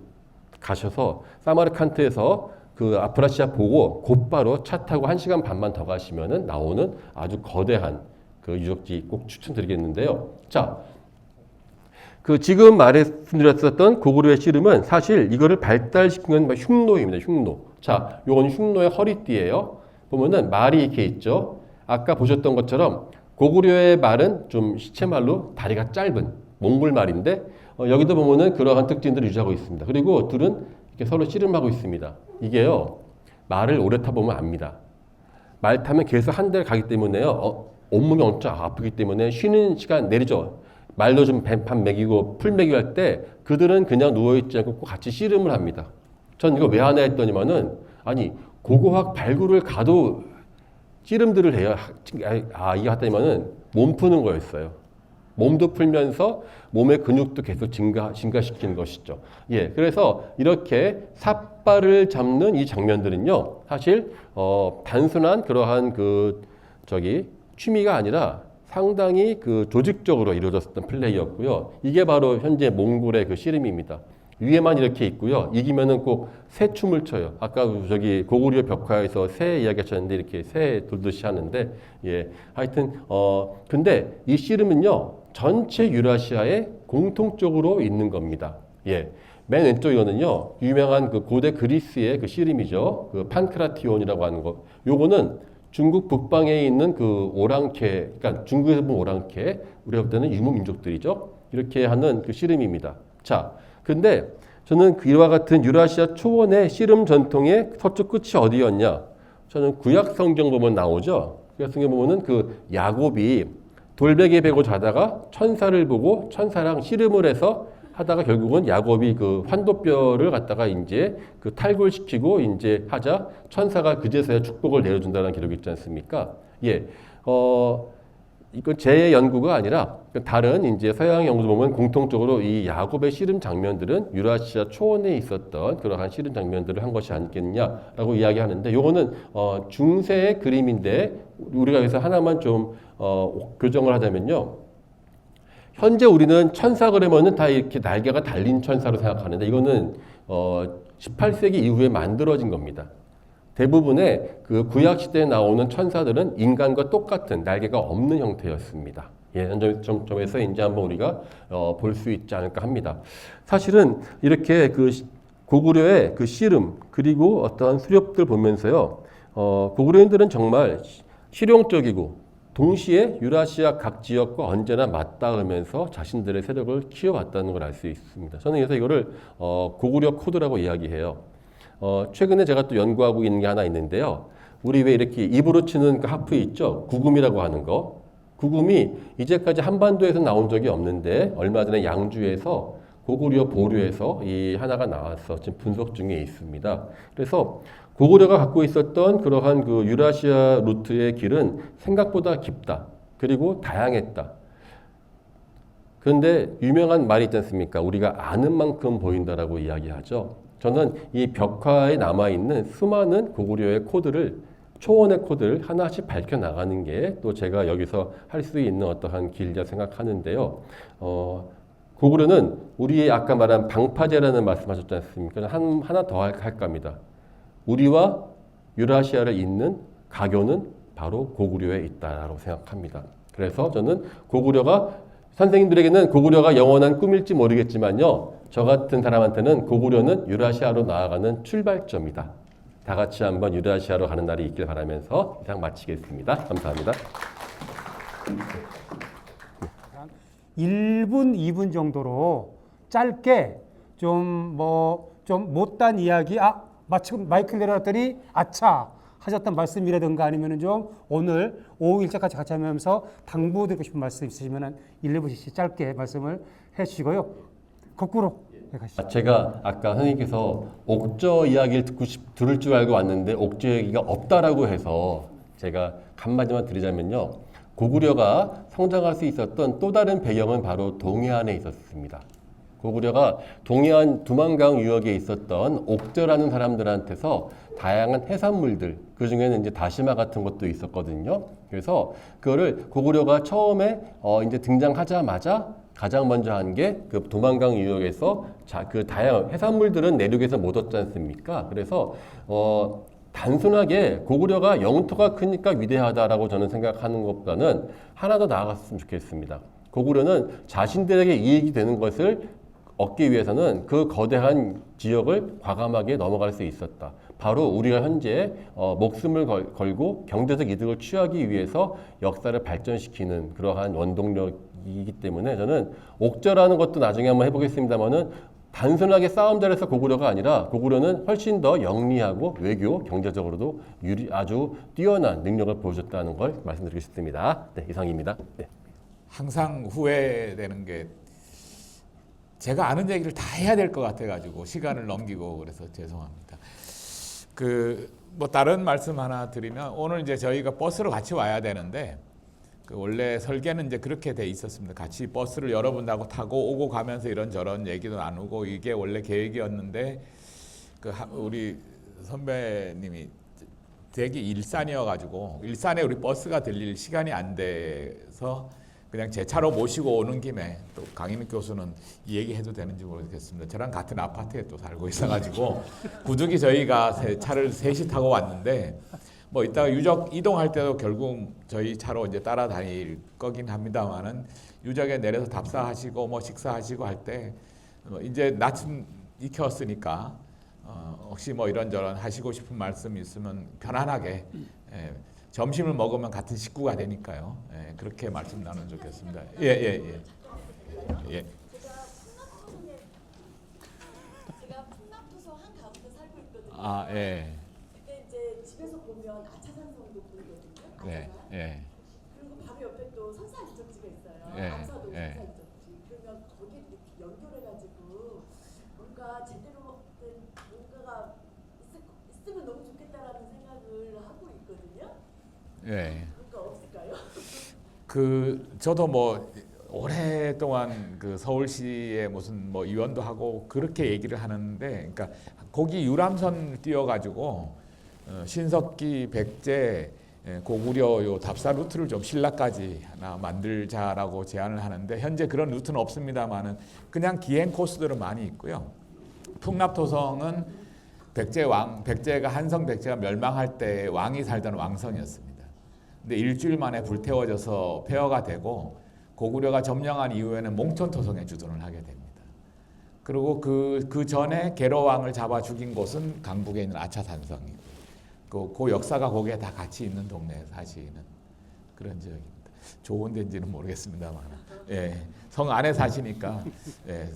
가셔서 사마르칸트에서 그 아프라시아 보고 곧바로 차 타고 1시간 반만 더 가시면은 나오는 아주 거대한 그 유적지 꼭 추천드리겠는데요. 자, 그 지금 말씀드렸었던 고구려의 씨름은 사실 이거를 발달시킨 건 흉노입니다. 흉노. 자, 요건 흉노의 허리띠예요. 보면은 말이 이렇게 있죠. 아까 보셨던 것처럼 고구려의 말은 좀 시체말로 다리가 짧은 몽골 말인데 여기도 보면은 그러한 특징들을 유지하고 있습니다. 그리고 둘은 이렇게 서로 씨름하고 있습니다. 이게요. 말을 오래 타보면 압니다. 말 타면 계속 한 대를 가기 때문에요. 온몸이 엄청 아프기 때문에 쉬는 시간 내리죠. 말도 좀 반 먹이고 풀 먹이고 할 때 그들은 그냥 누워있지 않고 꼭 같이 씨름을 합니다. 전 이거 왜 하나 했더니만은 아니 고고학 발굴을 가도 씨름들을 해요. 이게 하더니만은 몸 푸는 거였어요. 몸도 풀면서 몸의 근육도 계속 증가시키는 것이죠. 예, 그래서 이렇게 삿발을 잡는 이 장면들은요, 사실 단순한 그러한 취미가 아니라 상당히 그 조직적으로 이루어졌던 플레이였고요. 이게 바로 현재 몽골의 그 씨름입니다. 위에만 이렇게 있고요. 이기면은 꼭 새 춤을 춰요. 아까 고구려 벽화에서 새 이야기 하셨는데 이렇게 새 돌듯이 하는데, 예. 하여튼, 근데 이 씨름은요, 전체 유라시아에 공통적으로 있는 겁니다. 예. 맨 왼쪽 이거는요, 유명한 그 고대 그리스의 그 씨름이죠. 그 판크라티온이라고 하는 거. 요거는 중국 북방에 있는 그 오랑캐, 그러니까 중국에서 본 오랑캐, 우리가 볼 때는 유목민족들이죠. 이렇게 하는 그 씨름입니다. 자, 근데 저는 이와 같은 유라시아 초원의 씨름 전통의 서쪽 끝이 어디였냐? 저는 구약 성경 보면 나오죠. 구약 성경 보면은 그 야곱이 돌베개 베고 자다가 천사를 보고 천사랑 씨름을 해서 하다가 결국은 야곱이 그 환도뼈를 갖다가 이제 그 탈골시키고 이제 하자 천사가 그제서야 축복을 내려준다는 기록이 있지 않습니까? 예, 이건 제 연구가 아니라 다른 이제 서양 연구도 보면 공통적으로 이 야곱의 씨름 장면들은 유라시아 초원에 있었던 그러한 씨름 장면들을 한 것이 아니겠냐라고 이야기하는데 요거는 중세의 그림인데 우리가 여기서 하나만 좀 교정을 하자면요. 현재 우리는 천사 그러면은 다 이렇게 날개가 달린 천사로 생각하는데 이거는 18세기 이후에 만들어진 겁니다. 대부분의 그 구약 시대에 나오는 천사들은 인간과 똑같은 날개가 없는 형태였습니다. 예, 점에서 이제 한번 우리가 볼 수 있지 않을까 합니다. 사실은 이렇게 그 고구려의 그 씨름 그리고 어떠한 수렵들 보면서요, 고구려인들은 정말 실용적이고 동시에 유라시아 각 지역과 언제나 맞닿으면서 자신들의 세력을 키워왔다는 걸 알 수 있습니다. 저는 그래서 이거를 고구려 코드라고 이야기해요. 최근에 제가 또 연구하고 있는 게 하나 있는데요. 우리 왜 이렇게 입으로 치는 그 하프 있죠? 구금이라고 하는 거. 구금이 이제까지 한반도에서 나온 적이 없는데 얼마 전에 양주에서 고구려 보류에서 이 하나가 나와서 지금 분석 중에 있습니다. 그래서 고구려가 갖고 있었던 그러한 그 유라시아 루트의 길은 생각보다 깊다. 그리고 다양했다. 그런데 유명한 말이 있지 않습니까? 우리가 아는 만큼 보인다라고 이야기하죠. 저는 이 벽화에 남아있는 수많은 고구려의 코드를 초원의 코드를 하나씩 밝혀나가는 게 또 제가 여기서 할 수 있는 어떠한 길이라 생각하는데요. 고구려는 우리의 아까 말한 방파제라는 말씀하셨지 않습니까? 하나 더 할까 합니다. 우리와 유라시아를 잇는 가교는 바로 고구려에 있다라고 생각합니다. 그래서 저는 선생님들에게는 고구려가 영원한 꿈일지 모르겠지만요. 저 같은 사람한테는 고구려는 유라시아로 나아가는 출발점이다. 다 같이 한번 유라시아로 가는 날이 있길 바라면서 이상 마치겠습니다. 감사합니다. 1분, 2분 정도로 짧게 좀 못단 이야기, 마침 마이크를 내려놨더니 아차 하셨던 말씀이라든가 아니면은 좀 오늘 오후 일자까지 같이 하면서 당부드리고 싶은 말씀 있으시면은 1, 2분씩 짧게 말씀을 해 주시고요. 거꾸로 가시죠. 제가 아까 선생님께서 옥저 이야기를 들을 줄 알고 왔는데 옥저 얘기가 없다라고 해서 제가 한마디만 드리자면요. 고구려가 성장할 수 있었던 또 다른 배경은 바로 동해안에 있었습니다. 고구려가 동해안 두만강 유역에 있었던 옥저라는 사람들한테서 다양한 해산물들, 그 중에는 이제 다시마 같은 것도 있었거든요. 그래서 그거를 고구려가 처음에 이제 등장하자마자 가장 먼저 한 게 그 두만강 유역에서 그 다양한 해산물들은 내륙에서 못 얻지 않습니까? 그래서 단순하게 고구려가 영토가 크니까 위대하다라고 저는 생각하는 것보다는 하나 더 나아갔으면 좋겠습니다. 고구려는 자신들에게 이익이 되는 것을 얻기 위해서는 그 거대한 지역을 과감하게 넘어갈 수 있었다. 바로 우리가 현재 목숨을 걸고 경제적 이득을 취하기 위해서 역사를 발전시키는 그러한 원동력이기 때문에 저는 옥저라는 것도 나중에 한번 해보겠습니다만은 단순하게 싸움잘해서 고구려가 아니라 고구려는 훨씬 더 영리하고 외교, 경제적으로도 아주 뛰어난 능력을 보여줬다는 걸 말씀드리고 싶습니다. 네, 이상입니다. 네. 항상 후회되는 게 제가 아는 얘기를 다 해야 될 것 같아가지고 시간을 넘기고 그래서 죄송합니다. 뭐 다른 말씀 하나 드리면 오늘 이제 저희가 버스로 같이 와야 되는데 원래 설계는 이제 그렇게 돼 있었습니다. 같이 버스를 여러분하고 타고 오고 가면서 이런저런 얘기도 나누고 이게 원래 계획이었는데 우리 선배님이 되게 일산이어가지고 일산에 우리 버스가 들릴 시간이 안 돼서 그냥 제 차로 모시고 오는 김에 또 강인욱 교수는 이 얘기 해도 되는지 모르겠습니다. 저랑 같은 아파트에 또 살고 있어가지고 부득이 저희가 차를 셋이 타고 왔는데 뭐 이따가 유적 이동할 때도 결국 저희 차로 이제 따라다닐 거긴 합니다만은 유적에 내려서 답사하시고 뭐 식사하시고 할 때 이제 낯은 익혔으니까 혹시 뭐 이런저런 하시고 싶은 말씀 있으면 편안하게 점심을 먹으면 같은 식구가 되니까요. 예, 그렇게 말씀 나누면 좋겠습니다. 예. 제가 풍납도서 한가운데 살고 있거든요. 아, 예. 근데 이제 집에서 보면 아차산성도 보이거든요. 네, 예. 그리고 바로 옆에 또 선사유적지가 있어요. 예, 암사동 예. 선사유적지. 그러면 거기에 이렇게 연결해가지고 뭔가 제대로 된 뭔가가 있으면 너무 좋겠다라는 생각을 하고 있거든요. 예. 뭔가 없을까요? 저도 뭐 오랫동안 그 서울시에 무슨 뭐 의원도 하고 그렇게 얘기를 하는데, 그러니까 거기 유람선 띄워가지고 신석기, 백제, 고구려 요 답사 루트를 좀 신라까지 하나 만들자라고 제안을 하는데, 현재 그런 루트는 없습니다만은 그냥 기행 코스들은 많이 있고요. 풍납토성은 백제가 한성 백제가 멸망할 때 왕이 살던 왕성이었습니다. 근데 일주일 만에 불태워져서 폐허가 되고 고구려가 점령한 이후에는 몽촌토성에 주둔을 하게 됩니다. 그리고 그 전에 계로왕을 잡아 죽인 곳은 강북에 있는 아차산성이고, 그 역사가 거기에 다 같이 있는 동네에 사시는 그런 지역입니다. 좋은 데인지는 모르겠습니다만, 예, 성 안에 사시니까 예,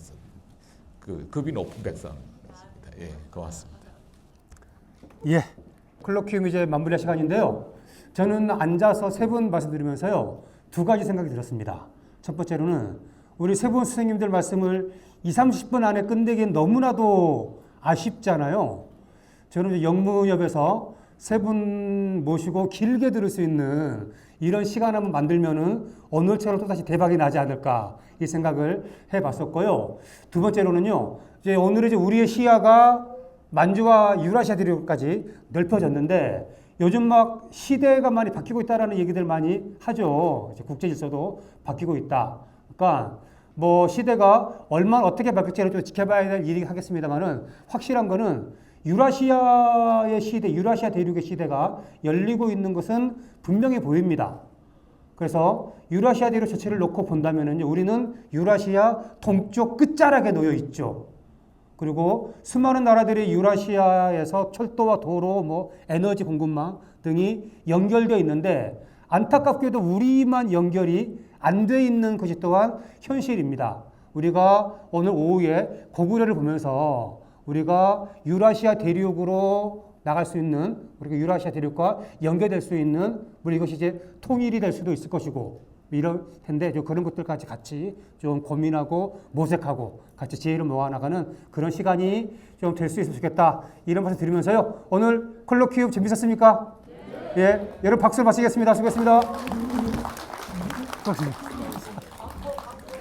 그 급이 높은 백성이었습니다. 예, 고맙습니다. 예, 콜로퀴움 이제 마무리할 시간인데요. 저는 앉아서 세 분 말씀드리면서요, 두 가지 생각이 들었습니다. 첫 번째로는 우리 세 분 선생님들 말씀을 20-30분 안에 끝내기엔 너무나도 아쉽잖아요. 저는 이제 영무협에서 세 분 모시고 길게 들을 수 있는 이런 시간 한번 만들면은 오늘처럼 또다시 대박이 나지 않을까 이 생각을 해봤었고요. 두 번째로는요, 이제 오늘은 이제 우리의 시야가 만주와 유라시아 대륙까지 넓혀졌는데, 요즘 막 시대가 많이 바뀌고 있다라는 얘기들 많이 하죠. 이제 국제 질서도 바뀌고 있다. 그러니까 뭐 시대가 얼마나 어떻게 바뀔지를 좀 지켜봐야 될 일이 하겠습니다만은, 확실한 거는 유라시아의 시대, 유라시아 대륙의 시대가 열리고 있는 것은 분명히 보입니다. 그래서 유라시아 대륙 전체를 놓고 본다면은 우리는 유라시아 동쪽 끝자락에 놓여 있죠. 그리고 수많은 나라들이 유라시아에서 철도와 도로, 뭐 에너지 공급망 등이 연결되어 있는데, 안타깝게도 우리만 연결이 안 돼 있는 것이 또한 현실입니다. 우리가 오늘 오후에 고구려를 보면서 우리가 유라시아 대륙으로 나갈 수 있는, 우리가 유라시아 대륙과 연결될 수 있는, 우리 이것이 이제 통일이 될 수도 있을 것이고 이럴 텐데, 그런 것들까지 같이 좀 고민하고 모색하고 같이 지혜를 모아나가는 그런 시간이 좀 될 수 있으면 좋겠다, 이런 말씀 드리면서요, 오늘 콜로퀴움 재밌었습니까? 예, 여러분 박수를 마치겠습니다. 수고했습니다. 고맙습니다.